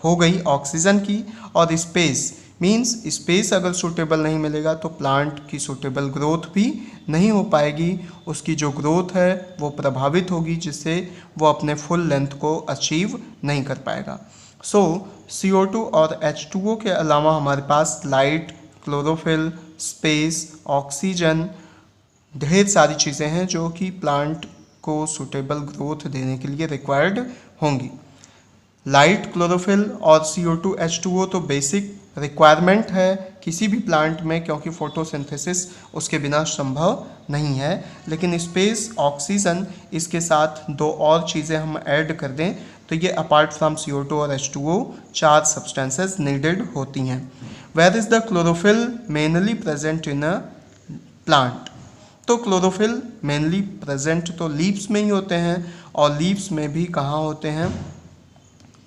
हो गई ऑक्सीजन की। और स्पेस, मीन्स स्पेस अगर सूटेबल नहीं मिलेगा तो प्लांट की सूटेबल ग्रोथ भी नहीं हो पाएगी, उसकी जो ग्रोथ है वो प्रभावित होगी, जिससे वो अपने फुल लेंथ को अचीव नहीं कर पाएगा। सो CO2 और H2O के अलावा हमारे पास लाइट, क्लोरोफिल, स्पेस, ऑक्सीजन, ढेर सारी चीज़ें हैं जो कि प्लांट को सूटेबल ग्रोथ देने के लिए रिक्वायर्ड होंगी। लाइट, क्लोरोफिल और CO2, H2O तो बेसिक रिक्वायरमेंट है किसी भी प्लांट में, क्योंकि फोटोसिंथेसिस उसके बिना संभव नहीं है। लेकिन स्पेस, ऑक्सीजन, इसके साथ 2 और चीज़ें हम ऐड कर दें तो ये अपार्ट फ्रॉम CO2 और H2O 4 सब्सटेंसेस नीडेड होती हैं। Where is the chlorophyll mainly present in a plant? तो क्लोरोफिल मेनली प्रेजेंट तो लीव्स में ही होते हैं, और लीव्स में भी कहाँ होते हैं?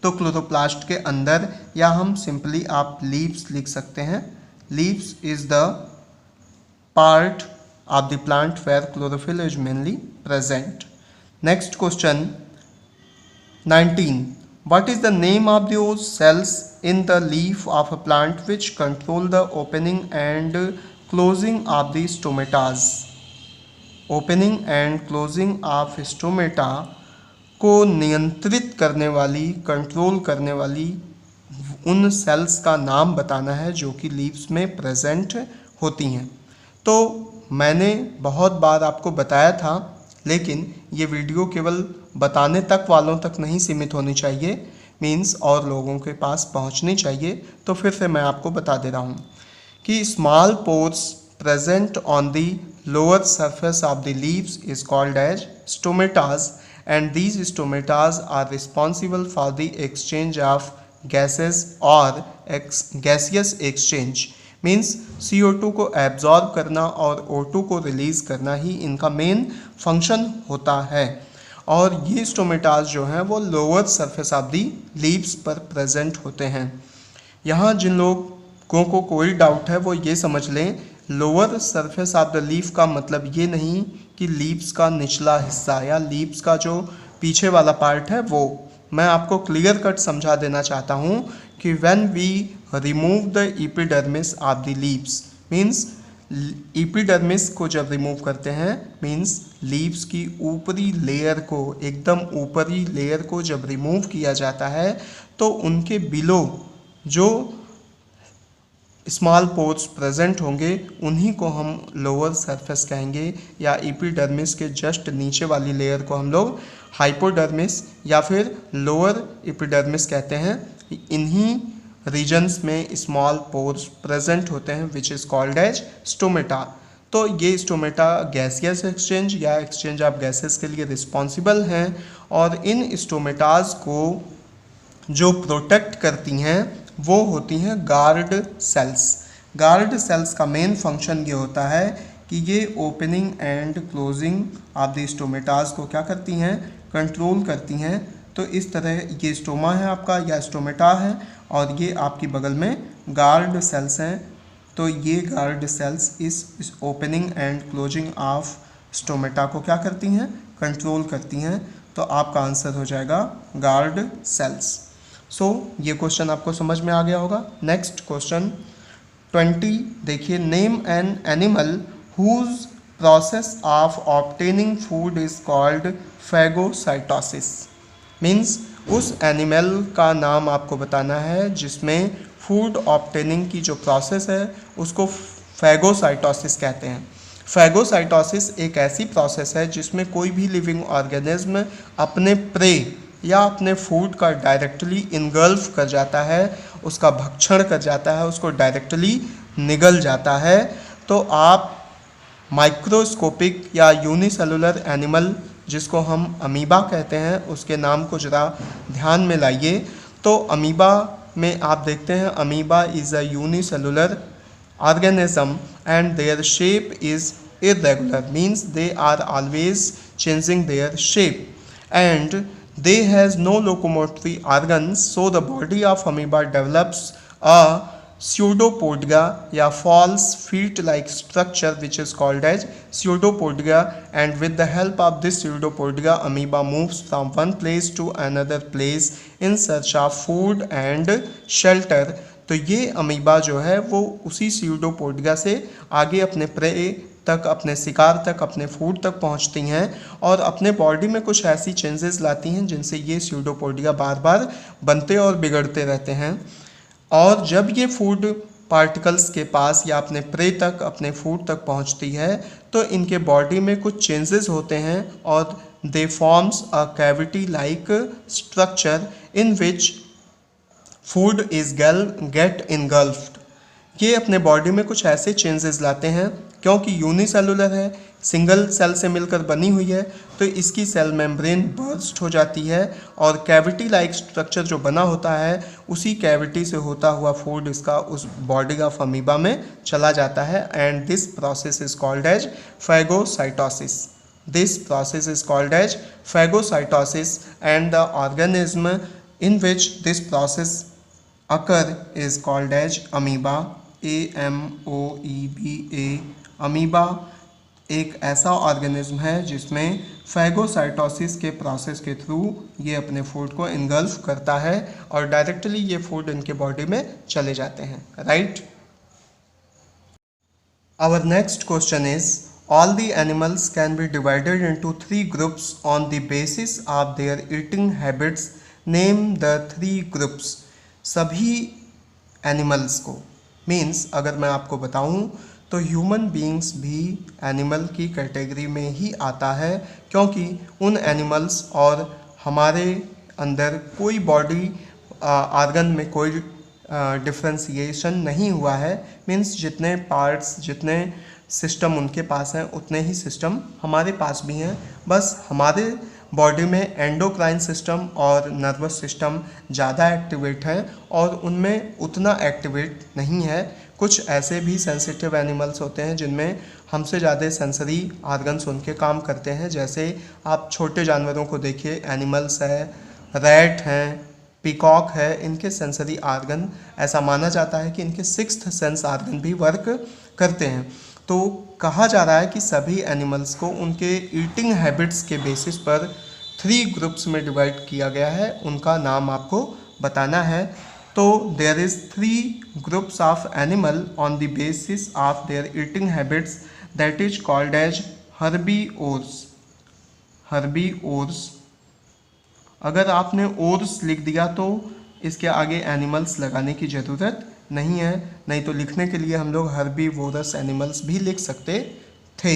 तो क्लोरोप्लास्ट के अंदर, या हम सिंपली आप लीव्स लिख सकते हैं। Leaves is the part of the plant where chlorophyll is mainly present. Next question 19, what is the name of those cells in the leaf of a plant which control the opening and closing of the stomatas? Opening and closing of stomata को नियंत्रित करने वाली, control करने वाली उन sales का नाम बताना है जो कि लीव्स में प्रेजेंट होती हैं। तो मैंने बहुत बार आपको बताया था, लेकिन ये वीडियो केवल बताने तक वालों तक नहीं सीमित होनी चाहिए, मीन्स और लोगों के पास पहुंचनी चाहिए। तो फिर से मैं आपको बता दे रहा हूँ कि small pores present on the lower surface of the leaves is called as stomatas, and these stomatas are responsible for the exchange of gases or gaseous exchange, means CO2 को एब्जॉर्ब करना और O2 को release करना ही इनका main function होता है। और ये स्टोमेटास जो हैं वो lower surface of the leaves पर प्रेजेंट होते हैं। यहाँ जिन लोगों को कोई डाउट है वो ये समझ लें, lower surface of the leaf का मतलब ये नहीं कि लीव्स का निचला हिस्सा या लीव्स का जो पीछे वाला पार्ट है वो। मैं आपको क्लियर कट समझा देना चाहता हूँ कि when we remove the epidermis of the leaves, means epidermis को जब रिमूव करते हैं, मीन्स लीव्स की ऊपरी लेयर को, एकदम ऊपरी लेयर को जब रिमूव किया जाता है तो उनके बिलो जो स्मॉल पोर्स प्रेजेंट होंगे उन्हीं को हम लोअर सरफेस कहेंगे, या एपिडर्मिस के जस्ट नीचे वाली लेयर को हम लोग हाइपोडर्मिस या फिर लोअर एपिडर्मिस कहते हैं। इन्हीं रीजन्स में स्मॉल पोर्स प्रेजेंट होते हैं which is called as stomata. तो ये स्टोमेटा गैसियस एक्सचेंज या एक्सचेंज ऑफ गैसेस के लिए रिस्पॉन्सिबल हैं, और इन स्टोमेटाज को जो प्रोटेक्ट करती हैं वो होती हैं गार्ड सेल्स। गार्ड सेल्स का मेन फंक्शन ये होता है कि कि ये opening and closing of the stomatas को क्या करती हैं, कंट्रोल करती हैं। तो इस तरह ये स्टोमा है आपका या स्टोमेटा है, और ये आपकी बगल में गार्ड सेल्स हैं। तो ये गार्ड सेल्स इस opening and closing of stomata को क्या करती हैं, कंट्रोल करती हैं। तो आपका आंसर हो जाएगा गार्ड सेल्स। सो ये क्वेश्चन आपको समझ में आ गया होगा। नेक्स्ट क्वेश्चन 20 देखिए, name an animal whose process of obtaining food is called phagocytosis. Means उस एनिमल का नाम आपको बताना है जिसमें फूड ऑब्टेनिंग की जो प्रोसेस है उसको फैगोसाइटोसिस कहते हैं। फैगोसाइटोसिस एक ऐसी प्रोसेस है जिसमें कोई भी लिविंग ऑर्गेनिज्म अपने प्रे या अपने फूड का डायरेक्टली इनगल्फ कर जाता है, उसका भक्षण कर जाता है, उसको डायरेक्टली निगल जाता है। तो आप माइक्रोस्कोपिक या यूनिसेलुलर एनिमल जिसको हम अमीबा कहते हैं उसके नाम को ज़रा ध्यान में लाइए। तो अमीबा में आप देखते हैं amoeba is a unicellular organism and their shape is irregular, means they are always changing their shape, and they has no locomotory organs, so the body of amoeba develops a pseudopodia या false feet like structure which is called as pseudopodia, and with the help of this pseudopodia amoeba moves from one place to another place in search of food and shelter। तो ये amoeba जो है वो उसी pseudopodia से आगे अपने pray तक, अपने शिकार तक, अपने फूड तक पहुंचती हैं और अपने बॉडी में कुछ ऐसी चेंजेस लाती हैं जिनसे ये स्यूडोपोडिया बार बार बनते और बिगड़ते रहते हैं। और जब ये फूड पार्टिकल्स के पास या अपने प्रे तक, अपने फूड तक पहुंचती है तो इनके बॉडी में कुछ चेंजेस होते हैं और दे forms a cavity like structure in which food is get इनगल्फ्ड। ये अपने बॉडी में कुछ ऐसे चेंजेस लाते हैं, क्योंकि यूनिसेलुलर है, सिंगल सेल से मिलकर बनी हुई है, तो इसकी सेल मेम्ब्रेन बर्स्ट हो जाती है और कैविटी लाइक स्ट्रक्चर जो बना होता है उसी कैविटी से होता हुआ फूड इसका उस बॉडी ऑफ अमीबा में चला जाता है। And this process is called as phagocytosis. This process is called as phagocytosis and the organism in which this process occur is called as amoeba, amoeba। Amoeba एक ऐसा organism है जिसमें phagocytosis के process के थ्रू ये अपने food को engulf करता है और डायरेक्टली ये फूड इनके बॉडी में चले जाते हैं, right. Our next question is all the animals can be divided into 3 groups on the basis of their eating habits, name the 3 groups. सभी एनिमल्स को, मीन्स अगर मैं आपको बताऊं तो ह्यूमन बीइंग्स भी एनिमल की कैटेगरी में ही आता है, क्योंकि उन एनिमल्स और हमारे अंदर कोई बॉडी आर्गन में कोई डिफ्रेंसिएशन नहीं हुआ है। मीन्स जितने पार्ट्स, जितने सिस्टम उनके पास हैं उतने ही सिस्टम हमारे पास भी हैं। बस हमारे बॉडी में एंडोक्राइन सिस्टम और नर्वस सिस्टम ज़्यादा एक्टिवेट है और उनमें उतना एक्टिवेट नहीं है। कुछ ऐसे भी सेंसिटिव एनिमल्स होते हैं जिनमें हमसे ज़्यादा सेंसरी आर्गन्स उनके काम करते हैं। जैसे आप छोटे जानवरों को देखिए, एनिमल्स है, रैट हैं, पीकॉक है, इनके सेंसरी आर्गन ऐसा माना जाता है कि इनके 6th सेंस आर्गन भी वर्क करते हैं। तो कहा जा रहा है कि सभी एनिमल्स को उनके ईटिंग हैबिट्स के बेसिस पर 3 ग्रुप्स में डिवाइड किया गया है, उनका नाम आपको बताना है। तो there is 3 groups of animal on the basis of their eating habits, that is called as herbivores. Herbivores, अगर आपने ओर्स लिख दिया तो इसके आगे एनिमल्स लगाने की ज़रूरत नहीं है, नहीं तो लिखने के लिए हम लोग हर्बीवोरस एनिमल्स भी लिख सकते थे।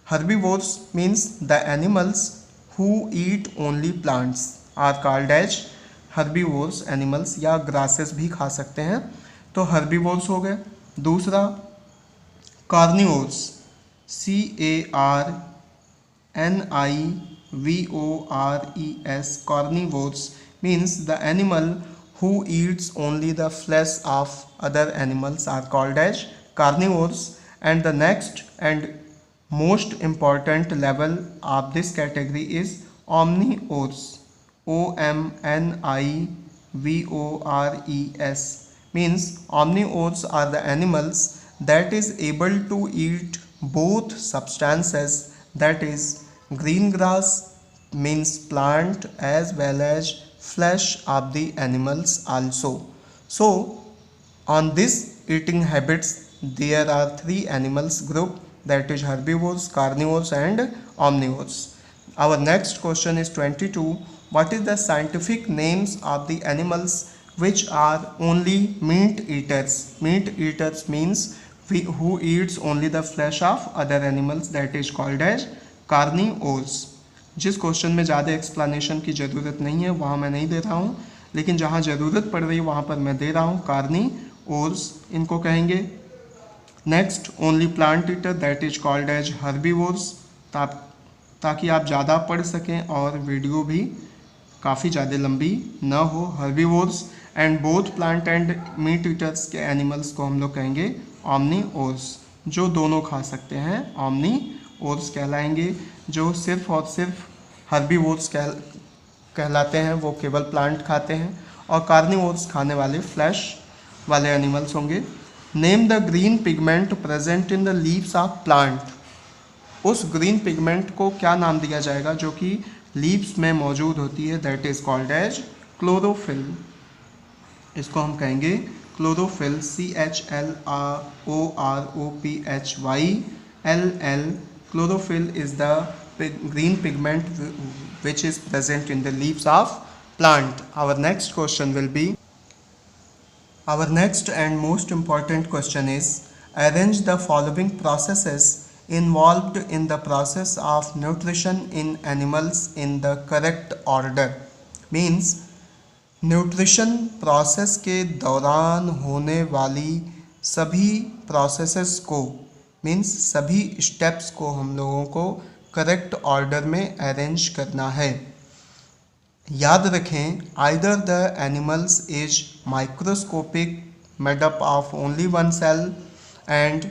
Herbivores means the animals who eat only plants are called as herbivores animals, या ग्रासेस भी खा सकते हैं, तो हर्बीवोर्स हो गए। दूसरा carnivores, CARNIVORES, carnivores means the animal who eats only the flesh of other animals are called as carnivores। And the next and Most important level of this category is omnivores. Omnivores means omnivores are the animals that is able to eat both substances, that is green grass means plant as well as flesh of the animals also. So on this eating habits, there are three animals group, that is herbivores, carnivores and omnivores. Our next question is 22. What is the scientific names of the animals which are only meat eaters? Meat eaters means who eats only the flesh of other animals, that is called as carnivores. जिस question में ज़्यादा explanation की ज़रूरत नहीं है वहाँ मैं नहीं दे रहा हूँ, लेकिन जहाँ ज़रूरत पड़ रही है वहाँ पर मैं दे रहा हूँ। कार्निवोर्स इनको कहेंगे। Next only plant eater, that is called as herbivores, ताकि आप ज़्यादा पढ़ सकें और वीडियो भी काफ़ी ज़्यादा लंबी न हो। Herbivores and both plant and meet eaters के एनिमल्स को हम लोग कहेंगे ऑमनीवोर्स, जो दोनों खा सकते हैं ऑमनीवोर्स कहलाएंगे। जो सिर्फ और सिर्फ हर्बीवोर्स कहलाते हैं वो केवल प्लांट खाते हैं, और कार्निवोर्स खाने वाले फ्लैश वाले एनिमल्स होंगे। Name the green pigment present in the leaves of plant. उस ग्रीन पिगमेंट को क्या नाम दिया जाएगा जो कि लीव्स में मौजूद होती है, that is called as chlorophyll. इसको हम कहेंगे chlorophyll, CHLOROPHYLL। Chlorophyll is the green pigment which is present in the leaves of plant. Our next question will be, our next and most important question is, arrange the following processes involved in the process of nutrition in animals in the correct order. Means nutrition process के दौरान होने वाली सभी processes को, means सभी steps को हम लोगों को करेक्ट ऑर्डर में अरेंज करना है। याद रखें, either the animals is microscopic made up of only one cell and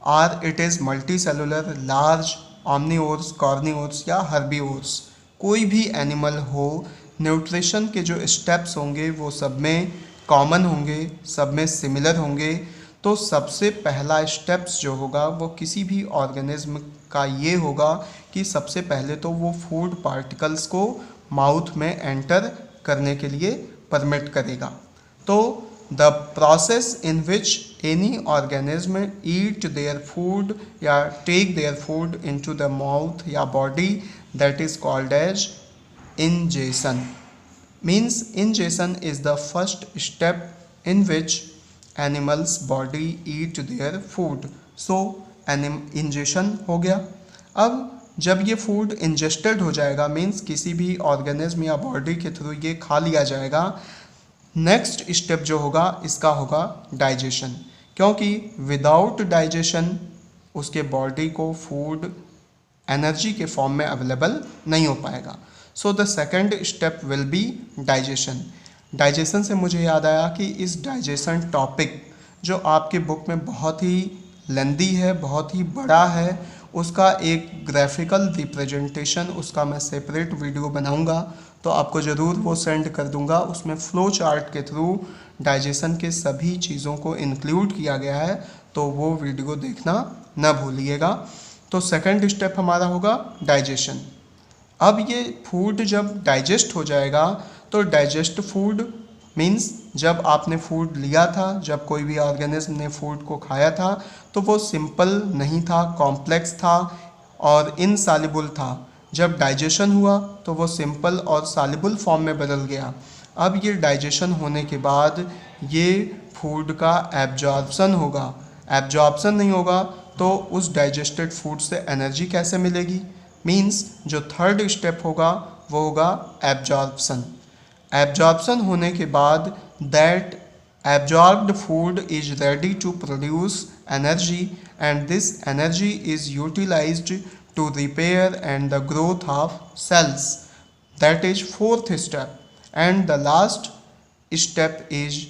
or it is multi cellular, large, omnivores, carnivores या हर्बीवोर्स। कोई भी एनिमल हो, न्यूट्रिशन के जो स्टेप्स होंगे वो सब में कॉमन होंगे, सब में सिमिलर होंगे। तो सबसे पहला स्टेप्स जो होगा वो किसी भी ऑर्गेनिज्म का ये होगा कि सबसे पहले तो वो फूड पार्टिकल्स को माउथ में एंटर करने के लिए परमिट करेगा। तो the process in which any organism eat their food या take their food into the mouth या body, that is called as ingestion. Means ingestion is the first step in which animals body eat their food. So ingestion हो गया। अब जब ये food ingested हो जाएगा, means किसी भी ऑर्गेनिज्म या बॉडी के थ्रू ये खा लिया जाएगा, नेक्स्ट स्टेप जो होगा इसका होगा डाइजेशन, क्योंकि विदाउट डाइजेशन उसके बॉडी को फूड एनर्जी के फॉर्म में अवेलेबल नहीं हो पाएगा। So the second step will be digestion. Digestion से मुझे याद आया कि इस डाइजेशन टॉपिक जो आपके बुक में बहुत ही लेंदी है, बहुत ही बड़ा है, उसका एक ग्राफिकल रिप्रेजेंटेशन, उसका मैं सेपरेट वीडियो बनाऊंगा तो आपको ज़रूर वो सेंड कर दूंगा। उसमें फ्लो चार्ट के थ्रू डाइजेशन के सभी चीज़ों को इंक्लूड किया गया है, तो वो वीडियो देखना न भूलिएगा। तो सेकेंड स्टेप हमारा होगा डाइजेशन। अब ये फूड जब डाइजेस्ट हो जाएगा तो डाइजेस्ट फूड मीन्स जब आपने फूड लिया था, जब कोई भी ऑर्गेनिज्म ने फूड को खाया था तो वो सिंपल नहीं था, कॉम्प्लेक्स था और इनसॉल्युबल था। जब डाइजेशन हुआ तो वो सिंपल और सॉल्युबल फॉर्म में बदल गया। अब ये डाइजेशन होने के बाद ये फूड का एब्जॉर्प्शन होगा। एब्जॉर्प्शन नहीं होगा तो उस डाइजेस्टेड फूड से एनर्जी कैसे मिलेगी? मीन्स जो थर्ड स्टेप होगा वो होगा एब्जॉर्प्शन। एब्जॉर्प्शन होने के बाद that absorbed food is ready to produce energy and this energy is utilized to repair and the growth of cells. That is fourth step. And the last step is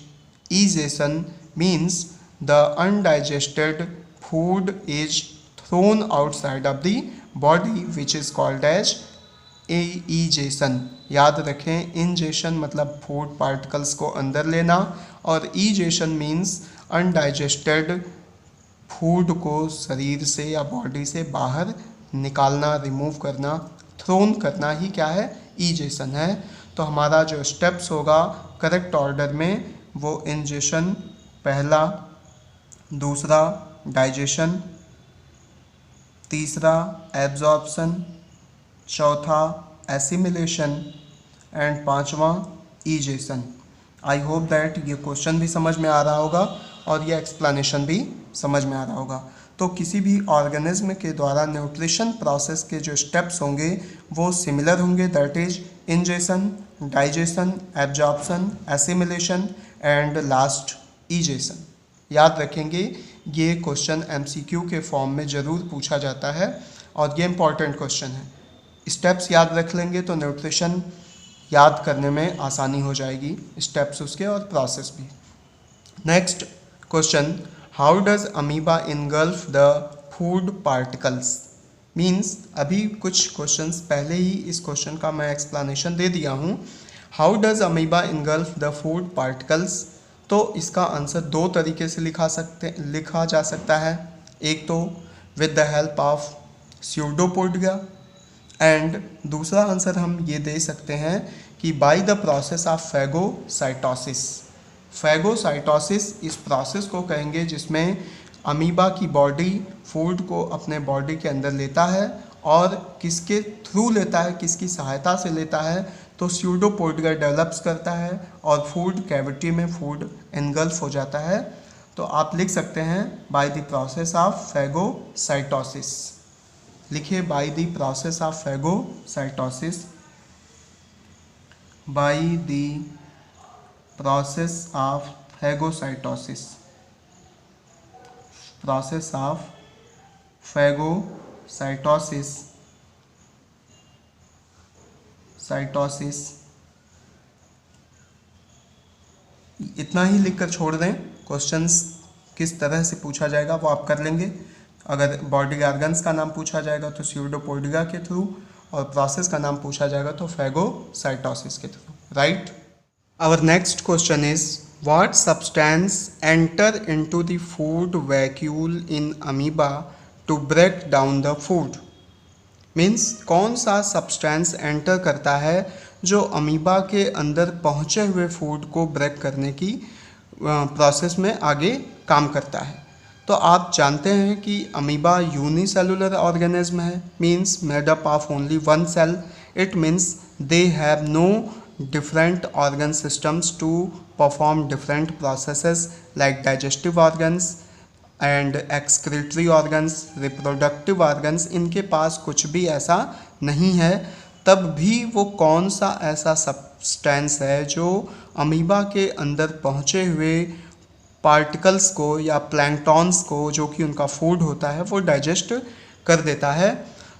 egestion, means the undigested food is thrown outside of the body which is called as egestion. याद रखें, ingestion मतलब food particles को अंदर लेना और ईजेशन means undigested food को शरीर से या बॉडी से बाहर निकालना, रिमूव करना, थ्रोन करना ही क्या है, ईजेशन है। तो हमारा जो स्टेप्स होगा करेक्ट ऑर्डर में वो इंजेशन पहला, दूसरा डाइजेशन, तीसरा एब्जॉर्प्शन, चौथा एसिमिलेशन एंड पांचवा ईजेशन। आई होप दैट ये क्वेश्चन भी समझ में आ रहा होगा और ये एक्सप्लेनेशन भी समझ में आ रहा होगा। तो किसी भी ऑर्गेनिज्म के द्वारा न्यूट्रिशन प्रोसेस के जो स्टेप्स होंगे वो सिमिलर होंगे, that is ingestion, digestion, absorption, assimilation and last ईजेशन। याद रखेंगे, ये क्वेश्चन एमसीक्यू के फॉर्म में ज़रूर पूछा जाता है और ये इंपॉर्टेंट क्वेश्चन है। स्टेप्स याद रख लेंगे तो न्यूट्रिशन याद करने में आसानी हो जाएगी, स्टेप्स उसके और प्रोसेस भी। Next question, how does amoeba engulf the food particles. Means अभी कुछ क्वेश्चंस पहले ही इस क्वेश्चन का मैं एक्सप्लेनेशन दे दिया हूँ। How does amoeba engulf the food particles, तो इसका आंसर दो तरीके से लिखा जा सकता है। एक तो with the help of pseudopodia and दूसरा आंसर हम ये दे सकते हैं कि bye the process of phagocytosis. Phagocytosis इस प्रोसेस को कहेंगे जिसमें अमीबा की बॉडी फूड को अपने बॉडी के अंदर लेता है और किसके थ्रू लेता है, किसकी सहायता से लेता है, तो स्यूडोपोडिया डेवलप्स करता है और फूड कैविटी में फूड एनगल्फ हो जाता है। तो आप लिख सकते हैं by the process of phagocytosis. लिखिए by the process of phagocytosis, by the process of phagocytosis, process of phagocytosis, cytosis. इतना ही लिखकर छोड़ दें, क्वेश्चंस किस तरह से पूछा जाएगा वो आप कर लेंगे। अगर बॉडी ऑर्गन्स का नाम पूछा जाएगा तो स्यूडोपोडिया के थ्रू और प्रोसेस का नाम पूछा जाएगा तो फैगोसाइटोसिस के through, right. Our next question is what substance enter into the food vacuole in amoeba to break down the food. Means कौन सा सब्सटेंस एंटर करता है जो अमीबा के अंदर पहुँचे हुए फूड को ब्रेक करने की प्रोसेस में आगे काम करता है। तो आप जानते हैं कि अमीबा यूनिसेलुलर ऑर्गेनिज्म है, means made up of only one cell. It means they have no different organ systems to perform different processes like digestive organs and excretory organs, reproductive organs। इनके पास कुछ भी ऐसा नहीं है। तब भी वो कौन सा ऐसा सब्सटेंस है जो अमीबा के अंदर पहुँचे हुए पार्टिकल्स को या प्लैंक्टॉन्स को, जो कि उनका फूड होता है, वो डाइजेस्ट कर देता है।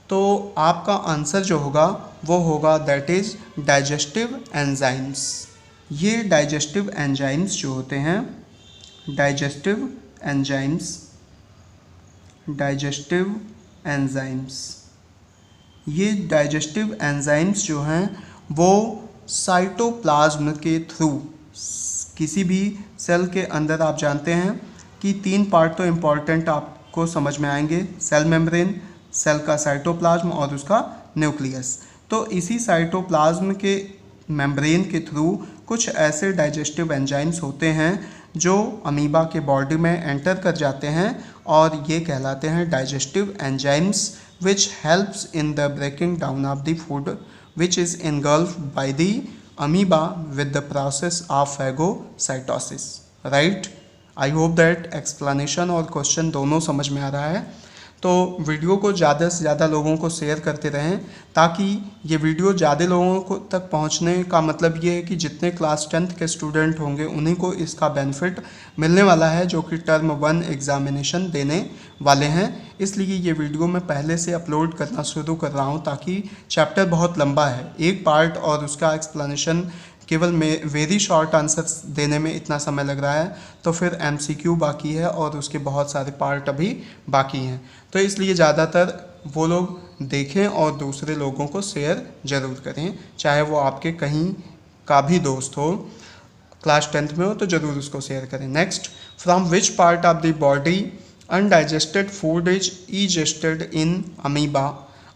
तो आपका आंसर जो होगा वो होगा दैट इज़ डाइजेस्टिव एंजाइम्स। ये डाइजेस्टिव एंजाइम्स जो होते हैं, डाइजेस्टिव एंजाइम्स, डाइजेस्टिव एंजाइम्स, ये डाइजेस्टिव एंजाइम्स जो हैं वो साइटोप्लाज्म के थ्रू, किसी भी सेल के अंदर आप जानते हैं कि तीन पार्ट तो इम्पॉर्टेंट आपको समझ में आएंगे, सेल मेम्ब्रेन, सेल का साइटोप्लाज्म और उसका न्यूक्लियस। तो इसी साइटोप्लाज्म के मेम्ब्रेन के थ्रू कुछ ऐसे डाइजेस्टिव एंजाइम्स होते हैं जो अमीबा के बॉडी में एंटर कर जाते हैं और ये कहलाते हैं digestive enzymes which helps in the breaking down of the food which is engulfed by the amoeba with the process of phagocytosis, right. I hope that explanation और क्वेश्चन दोनों समझ में आ रहा है। तो वीडियो को ज़्यादा से ज़्यादा लोगों को शेयर करते रहें ताकि ये वीडियो ज़्यादा लोगों को तक पहुंचने का मतलब ये है कि जितने क्लास 10th के स्टूडेंट होंगे उन्हीं को इसका बेनिफिट मिलने वाला है, जो कि टर्म 1 एग्ज़ामिनेशन देने वाले हैं। इसलिए ये वीडियो मैं पहले से अपलोड करना शुरू कर रहा हूँ ताकि चैप्टर बहुत लंबा है, एक पार्ट और उसका एक्सप्लेनेशन केवल वेरी शॉर्ट आंसर्स देने में इतना समय लग रहा है, तो फिर MCQ बाकी है और उसके बहुत सारे पार्ट अभी बाकी हैं। तो इसलिए ज़्यादातर वो लोग देखें और दूसरे लोगों को शेयर ज़रूर करें, चाहे वो आपके कहीं का भी दोस्त हो, क्लास 10th में हो तो ज़रूर उसको शेयर करें। Next, from which part of the body undigested food is egested in amoeba.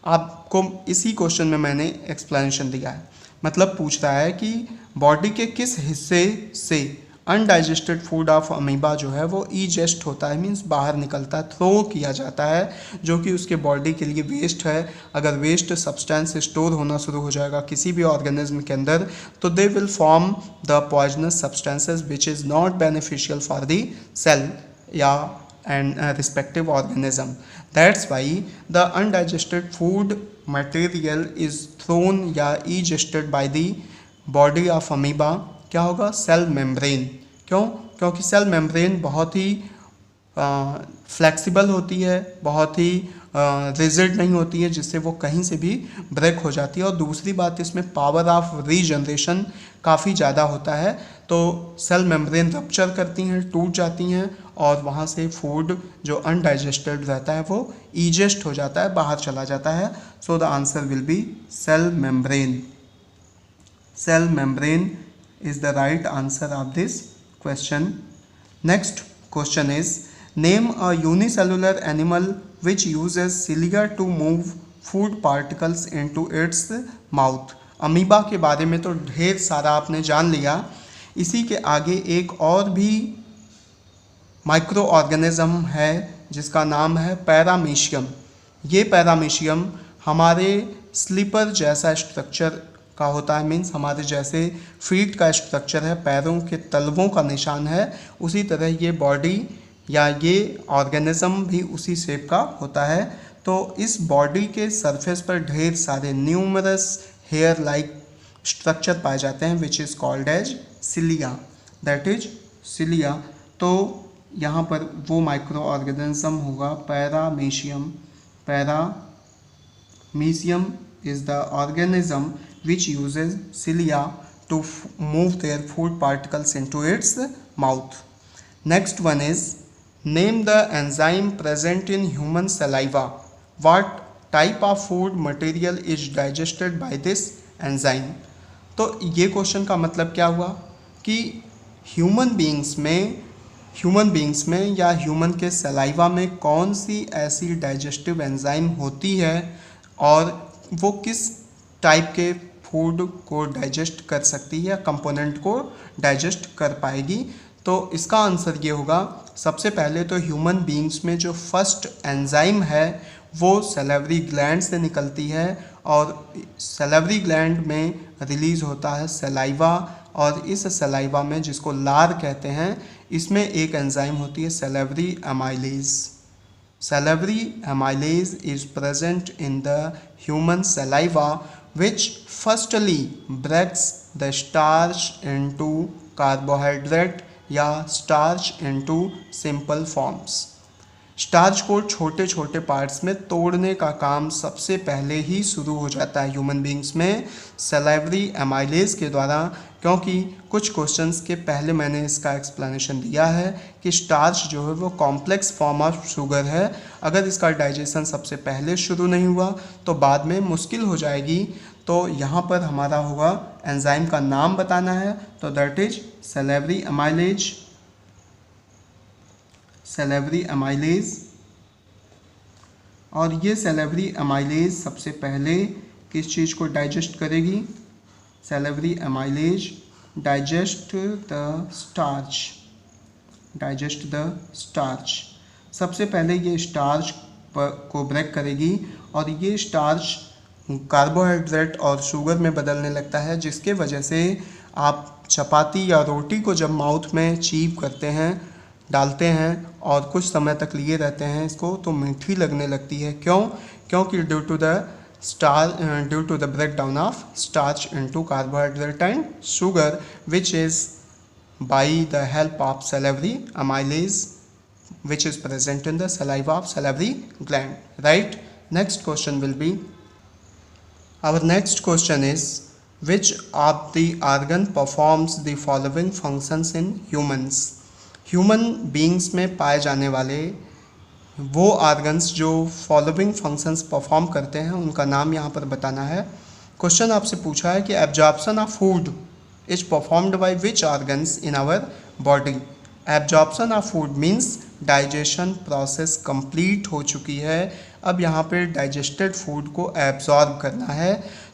आपको इसी क्वेश्चन में मैंने एक्सप्लेनेशन दिया है, मतलब पूछ रहा है कि बॉडी के किस हिस्से से अनडाइजेस्टेड फूड ऑफ अमीबा जो है वो इजेस्ट होता है, मीन्स बाहर निकलता है, थ्रो किया जाता है, जो कि उसके बॉडी के लिए वेस्ट है। अगर वेस्ट सब्सटेंस स्टोर होना शुरू हो जाएगा किसी भी ऑर्गेनिज्म के अंदर, तो they will form the poisonous substances which is not beneficial for the cell या and respective organism. That's why the undigested food material is thrown या egested by the body of amoeba. क्या होगा? Cell membrane. क्यों? क्योंकि cell membrane बहुत ही flexible होती है, बहुत ही रिजिड नहीं होती है, जिससे वो कहीं से भी ब्रेक हो जाती है। और दूसरी बात, इसमें पावर ऑफ रीजनरेशन काफ़ी ज़्यादा होता है, तो सेल मेम्ब्रेन रप्चर करती हैं, टूट जाती हैं और वहाँ से फूड जो अनडाइजेस्टेड रहता है वो इजेस्ट हो जाता है, बाहर चला जाता है। So the answer will be cell membrane. Cell membrane is the right answer of this question. Next question is, name a unicellular animal which uses cilia to move food particles into its mouth. Amoeba के बारे में तो ढेर सारा आपने जान लिया, इसी के आगे एक और भी माइक्रो ऑर्गेनिज्म है जिसका नाम है पैरामीशियम। ये पैरामीशियम हमारे स्लीपर जैसा स्ट्रक्चर का होता है, मीन्स हमारे जैसे फीट का स्ट्रक्चर है, पैरों के तलवों का निशान है, उसी तरह ये बॉडी या ये ऑर्गेनिज्म भी उसी शेप का होता है। तो इस बॉडी के सरफेस पर ढेर सारे न्यूमरस हेयर लाइक स्ट्रक्चर पाए जाते हैं which is called as cilia, that is cilia. तो यहाँ पर वो माइक्रो ऑर्गेनिज्म होगा paramecium. Paramecium is the organism which uses cilia to move their food particles into its mouth. Next one is, name the enzyme present in human saliva. What type of food material is digested by this enzyme? तो ये question का मतलब क्या हुआ कि human beings में या human के सलाइवा में कौन सी ऐसी डाइजेस्टिव एंजाइम होती है और वो किस टाइप के फूड को डाइजेस्ट कर सकती है या कंपोनेंट को डाइजेस्ट कर पाएगी। तो इसका आंसर ये होगा, सबसे पहले तो ह्यूमन बींग्स में जो फर्स्ट एंजाइम है वो सैलिवरी ग्लैंड से निकलती है और सैलिवरी ग्लैंड में रिलीज़ होता है सलाइवा, और इस सलाइवा में जिसको लार कहते हैं, इसमें एक एंजाइम होती है salivary amylase. Salivary amylase is present in the human saliva, which firstly breaks the starch into carbohydrate या starch into simple forms. Starch को छोटे छोटे पार्ट्स में तोड़ने का काम सबसे पहले ही शुरू हो जाता है ह्यूमन बींग्स में सलाइवरी एमाइलेज के द्वारा, क्योंकि कुछ क्वेश्चंस के पहले मैंने इसका एक्सप्लेनेशन दिया है कि स्टार्च जो है वो कॉम्प्लेक्स फॉर्म ऑफ शुगर है। अगर इसका डाइजेशन सबसे पहले शुरू नहीं हुआ तो बाद में मुश्किल हो जाएगी। तो यहाँ पर हमारा होगा एंजाइम का नाम बताना है, तो that is salivary amylase. Salivary amylase, और ये सैलिवरी एमाइलेज सबसे पहले किस चीज़ को डाइजेस्ट करेगी? Salivary amylase digest the starch. सबसे पहले ये स्टार्च को ब्रेक करेगी और ये स्टार्च कार्बोहाइड्रेट और शुगर में बदलने लगता है, जिसके वजह से आप चपाती या रोटी को जब माउथ में चीव करते हैं, डालते हैं और कुछ समय तक लिए रहते हैं इसको, तो मीठी लगने लगती है। क्यों? क्योंकि due to the break down of starch into carbohydrate and sugar which is by the help of salivary amylase which is present in the saliva of salivary gland, right? Next question will be, our next question is, which of the organ performs the following functions in humans. Human beings में पाए जाने वाले वो organs जो following functions perform करते हैं उनका नाम यहाँ पर बताना है। क्वेश्चन आपसे पूछा है कि absorption of food is performed by which organs in our body. Absorption of food means digestion process complete हो चुकी है, अब यहाँ पे डाइजेस्टेड फूड को एब्जॉर्ब करना है।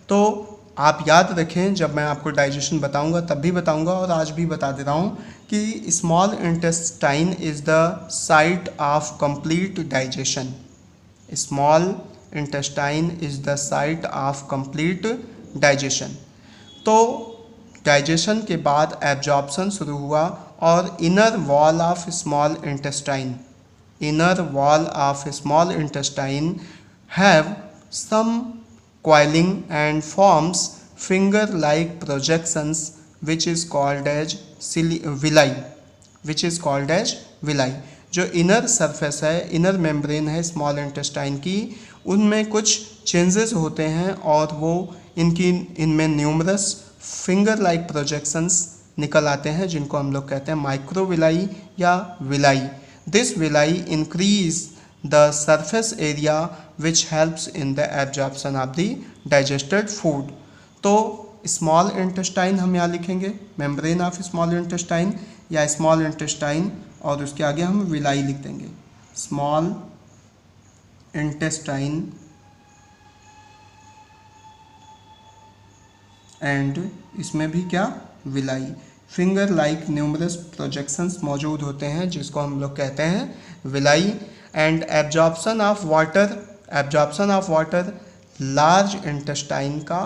तो आप याद रखें, जब मैं आपको डाइजेशन बताऊंगा तब भी बताऊंगा और आज भी बता दे रहा हूँ कि small intestine is the site of complete digestion. Small intestine is the site of complete digestion. तो डाइजेशन के बाद एब्जॉर्प्शन शुरू हुआ और inner wall of small intestine, inner wall of small intestine have some coiling and forms finger-like projections which is called as villi, which is called as villi। जो inner surface है, inner membrane है small intestine की, उनमें कुछ changes होते हैं और वो इनमें न्यूमरस फिंगर लाइक प्रोजेक्शंस निकल आते हैं जिनको हम लोग कहते हैं माइक्रोविलाई या villi. This villi increase the surface area which helps in the absorption of the digested food। तो स्मॉल इंटेस्टाइन हम यहाँ लिखेंगे मेम्ब्रेन ऑफ स्मॉल इंटेस्टाइन या स्मॉल इंटेस्टाइन और उसके आगे हम विलाई लिख देंगे स्मॉल इंटेस्टाइन एंड इसमें भी क्या villi. Finger like numerous projections मौजूद होते हैं जिसको हम लोग कहते हैं villi. And absorption of water, absorption of water large intestine का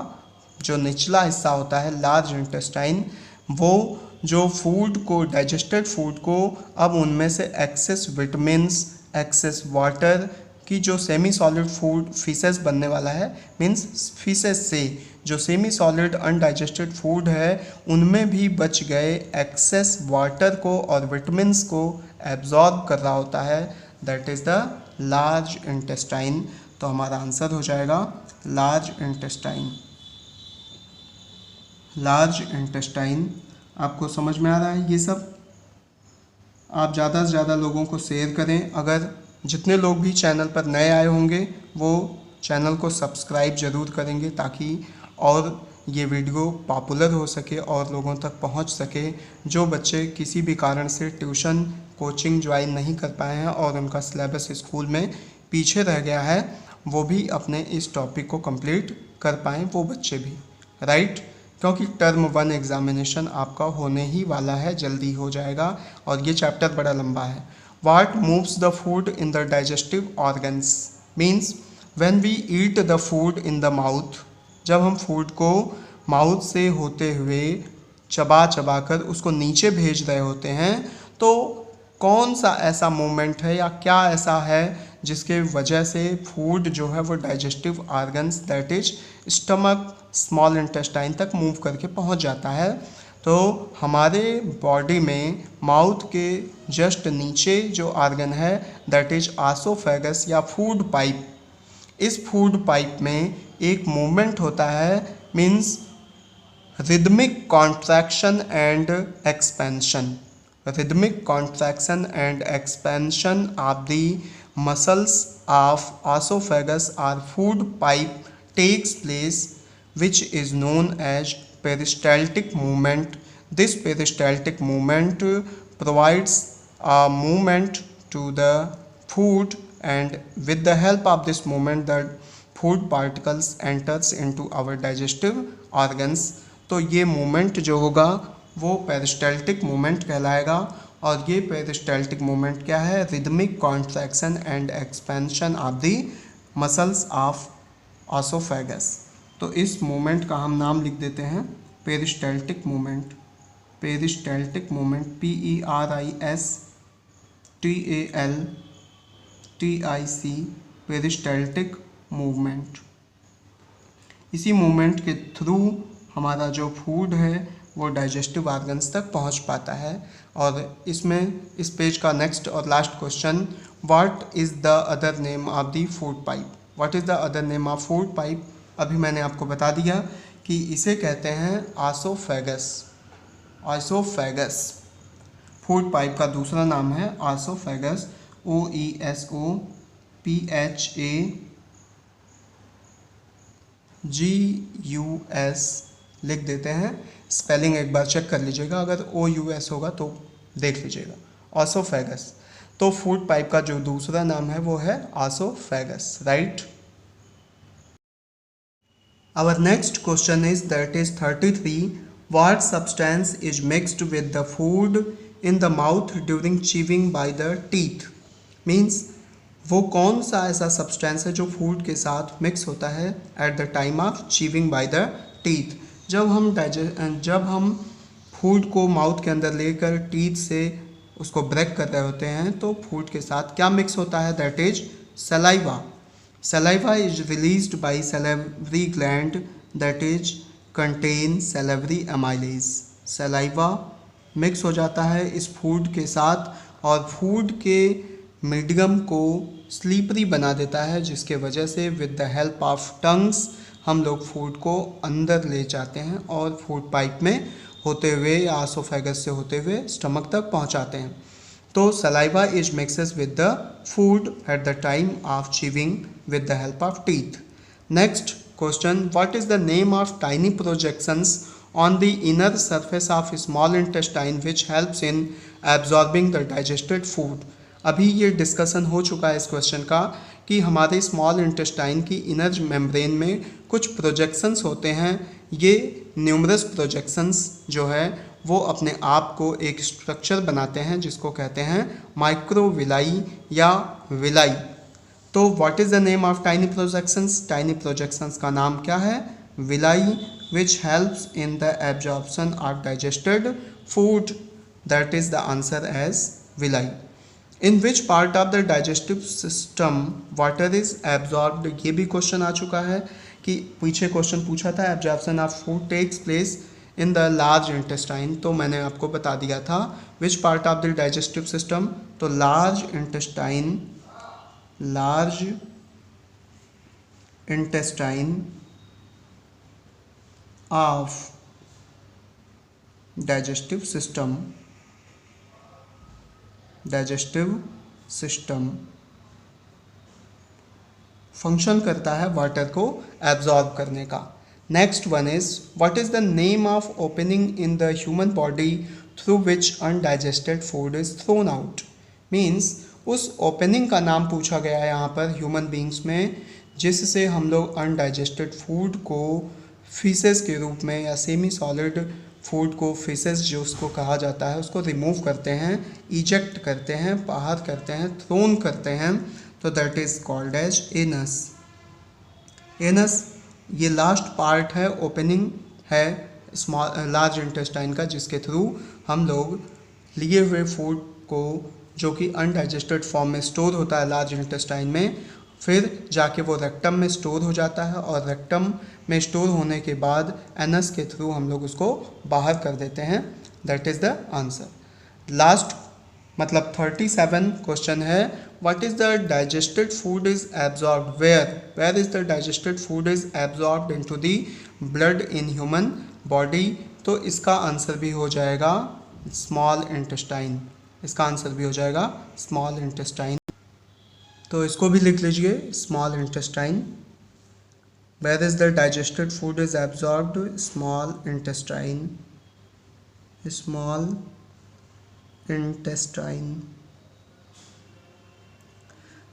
जो निचला हिस्सा होता है लार्ज इंटेस्टाइन, वो जो फूड को डाइजेस्टेड फूड को अब उनमें से एक्सेस विटामिन्स एक्सेस वाटर की जो सेमी सॉलिड फूड फीसेस बनने वाला है, मीन्स फीसेस से जो सेमी सॉलिड अनडाइजेस्टेड फूड है उनमें भी बच गए एक्सेस वाटर को और विटामिन्स को एब्जॉर्ब कर रहा होता है, that is the large intestine. तो हमारा आंसर हो जाएगा लार्ज इंटेस्टाइन। Large intestine. आपको समझ में आ रहा है ये सब? आप ज़्यादा से ज़्यादा लोगों को शेयर करें। अगर जितने लोग भी चैनल पर नए आए होंगे वो चैनल को सब्सक्राइब ज़रूर करेंगे ताकि और ये वीडियो पॉपुलर हो सके और लोगों तक पहुंच सके। जो बच्चे किसी भी कारण से ट्यूशन कोचिंग ज्वाइन नहीं कर पाए हैं और उनका सिलेबस स्कूल में पीछे रह गया है, वो भी अपने इस टॉपिक को कंप्लीट कर पाएँ, वो बच्चे भी, राइट। क्योंकि टर्म 1 एग्जामिनेशन आपका होने ही वाला है, जल्दी हो जाएगा और ये चैप्टर बड़ा लंबा है। What moves the food in the digestive organs means when we eat the food in the mouth, जब हम फूड को माउथ से होते हुए चबा चबा कर उसको नीचे भेज रहे होते हैं, तो कौन सा ऐसा मोमेंट है या क्या ऐसा है जिसके वजह से फूड जो है वो digestive organs that is stomach small intestine तक मूव करके पहुंच जाता है। तो हमारे बॉडी में माउथ के जस्ट नीचे जो ऑर्गन है दैट इज आसोफेगस या फूड पाइप, इस फूड पाइप में एक मूवमेंट होता है, means rhythmic contraction and expansion, rhythmic contraction and expansion of the muscles of oesophagus और food pipe takes place which is known as peristaltic movement. This peristaltic movement provides a movement to the food, and with the help of this movement the food particles enters into our digestive organs। तो ये movement जो होगा वो peristaltic movement कहलाएगा। और ये peristaltic movement क्या है? rhythmic contraction and expansion of the muscles of esophagus। तो इस मोमेंट का हम नाम लिख देते हैं peristaltic moment. Peristaltic moment PERISTALTIC, peristaltic movement. इसी मूवमेंट के थ्रू हमारा जो फूड है वो डाइजेस्टिव ऑर्गन्स तक पहुंच पाता है। और इसमें इस पेज का नेक्स्ट और last question, what is the other name of the food pipe? What is the other name of food pipe? अभी मैंने आपको बता दिया कि इसे कहते हैं आसोफेगस। आइसोफेगस फूड पाइप का दूसरा नाम है आसोफेगस। OESOPHAGUS लिख देते हैं। स्पेलिंग एक बार चेक कर लीजिएगा, अगर OUS होगा तो देख लीजिएगा। आसोफेगस, तो फूड पाइप का जो दूसरा नाम है वो है आसोफेगस, right. Our next question is, that is 33. What substance is mixed with the food in the mouth during chewing by the teeth? Means वो कौन सा ऐसा सब्सटेंस है जो फूड के साथ मिक्स होता है at the time of chewing by the teeth. जब हम फूड को माउथ के अंदर लेकर टीथ से उसको ब्रेक कर रहे होते हैं तो फूड के साथ क्या मिक्स होता है? That is saliva. Saliva is released by salivary gland that is contain salivary amylase. Saliva mix हो जाता है इस फूड के साथ और फूड के मीडियम को स्लीपरी बना देता है, जिसके वजह से with the help of tongues हम लोग फूड को अंदर ले जाते हैं और फूड पाइप में होते हुए या आसोफेगस से होते हुए स्टमक तक पहुंचाते हैं। तो saliva is mixes with the food at the time of chewing with the help of teeth. Next question, what is the name of tiny projections on the inner surface of small intestine which helps in absorbing the digested food? अभी ये discussion हो चुका है इस question का कि हमारे small intestine की इनर मेम्ब्रेन में कुछ प्रोजेक्शंस होते हैं। ये न्यूमरस प्रोजेक्शंस जो है वो अपने आप को एक स्ट्रक्चर बनाते हैं जिसको कहते हैं माइक्रोविलाई या विलाई। तो what is the name of tiny projections? Tiny projections का नाम क्या है? Villi, which helps in the absorption of digested food. That is the answer as villi. In which part of the digestive system water is absorbed? ये भी question आ चुका है कि पीछे क्वेश्चन पूछा था absorption of food takes place in the large intestine, तो मैंने आपको बता दिया था which part of the digestive system. तो large intestine of digestive system function करता है वाटर को एब्जॉर्ब करने का। Next one is, what is the name of opening in the human body through which undigested food is thrown out? Means उस opening का नाम पूछा गया है यहाँ पर ह्यूमन बींग्स में जिससे हम लोग अनडाइजेस्टेड फूड को फीसेस के रूप में या सेमी सॉलिड फूड को फीसेस जो उसको कहा जाता है उसको रिमूव करते हैं, इजेक्ट करते हैं, बाहर करते हैं, थ्रोन करते हैं। तो that is called as anus. Anus ये लास्ट पार्ट है, ओपनिंग है स्मॉल लार्ज इंटेस्टाइन का, जिसके थ्रू हम लोग लिए हुए फूड को जो कि अनडाइजेस्टेड फॉर्म में स्टोर होता है लार्ज इंटेस्टाइन में, फिर जाके वो रेक्टम में स्टोर हो जाता है और रेक्टम में स्टोर होने के बाद एनस के थ्रू हम लोग उसको बाहर कर देते हैं। That is the answer. Last मतलब 37 क्वेश्चन है, what is the digested food is absorbed where is the digested food is absorbed into the blood in human body? तो इसका आंसर भी हो जाएगा स्मॉल इंटेस्टाइन। इसका आंसर भी हो जाएगा स्मॉल इंटेस्टाइन। तो इसको भी लिख लीजिए, small intestine. Where is the digested food is absorbed? Small intestine, small intestine.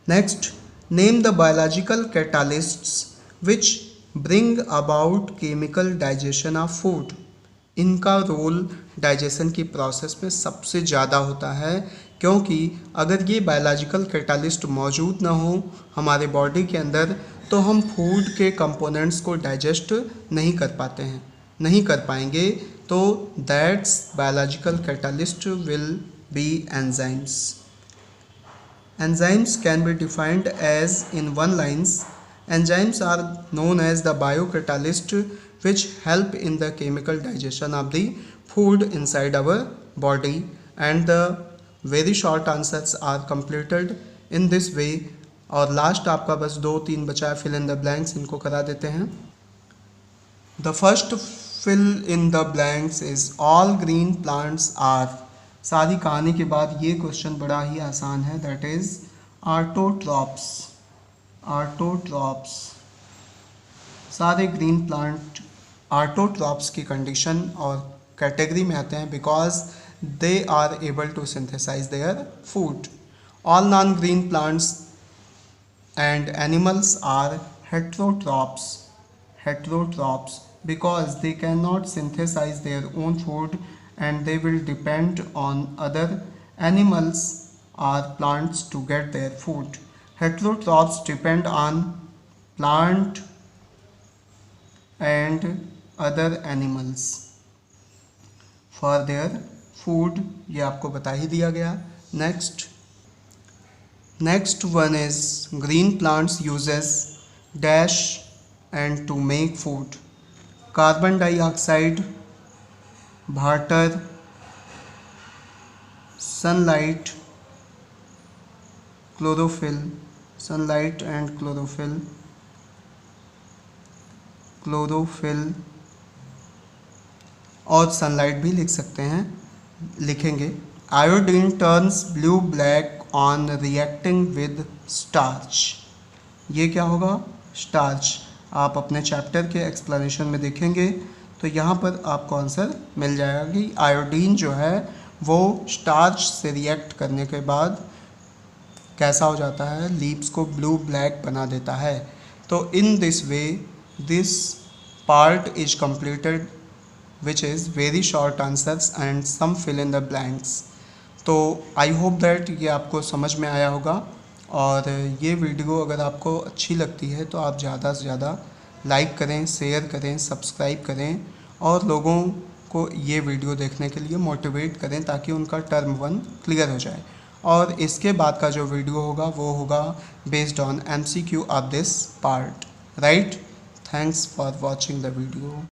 Next, name the biological catalysts which bring about chemical digestion of food. इनका रोल डाइजेशन की प्रोसेस में सबसे ज़्यादा होता है, क्योंकि अगर ये बायोलॉजिकल कैटालिस्ट मौजूद ना हो हमारे बॉडी के अंदर तो हम फूड के कंपोनेंट्स को डाइजेस्ट नहीं कर पाएंगे। तो that's biological catalyst will be enzymes. Enzymes can be defined as in one lines. Enzymes are known as the biocatalyst which help in the chemical digestion of the food inside our body, and the very short answers are completed in this way. और last आपका बस 2-3 बचा है, fill in the blanks, इनको करा देते हैं। The first fill in the blanks is all green plants are. सारी कहानी के बाद ये क्वेश्चन बड़ा ही आसान है, दैट इज आर्टोट्रॉप्स। आर्टोट्रॉप्स, सारे ग्रीन प्लांट आर्टोट्रॉप्स की कंडीशन और कैटेगरी में आते हैं because they are able to synthesize their food. All non green plants and animals are heterotrophs. Heterotrophs because they cannot synthesize their own food and they will depend on other animals or plants to get their food. Heterotrophs depend on plant and other animals for their food. ये आपको बता ही दिया गया। Next one is green plants uses dash and to make food. Carbon dioxide, water, sunlight, chlorophyll, sunlight and chlorophyll और sunlight भी लिख सकते हैं, लिखेंगे। Iodine turns blue black on reacting with starch. ये क्या होगा? स्टार्च। आप अपने चैप्टर के एक्सप्लेनेशन में देखेंगे तो यहाँ पर आपको आंसर मिल जाएगा कि आयोडीन जो है वो स्टार्च से रिएक्ट करने के बाद कैसा हो जाता है, लीव्स को ब्लू ब्लैक बना देता है। तो in this way this part is completed which is very short answers and some fill in the blanks. तो आई होप दैट ये आपको समझ में आया होगा और ये वीडियो अगर आपको अच्छी लगती है तो आप ज़्यादा से ज़्यादा लाइक करें, शेयर करें, सब्सक्राइब करें और लोगों को ये वीडियो देखने के लिए मोटिवेट करें ताकि उनका टर्म 1 क्लियर हो जाए। और इसके बाद का जो वीडियो होगा वो होगा based on MCQ of this part, right. Thanks for watching the video.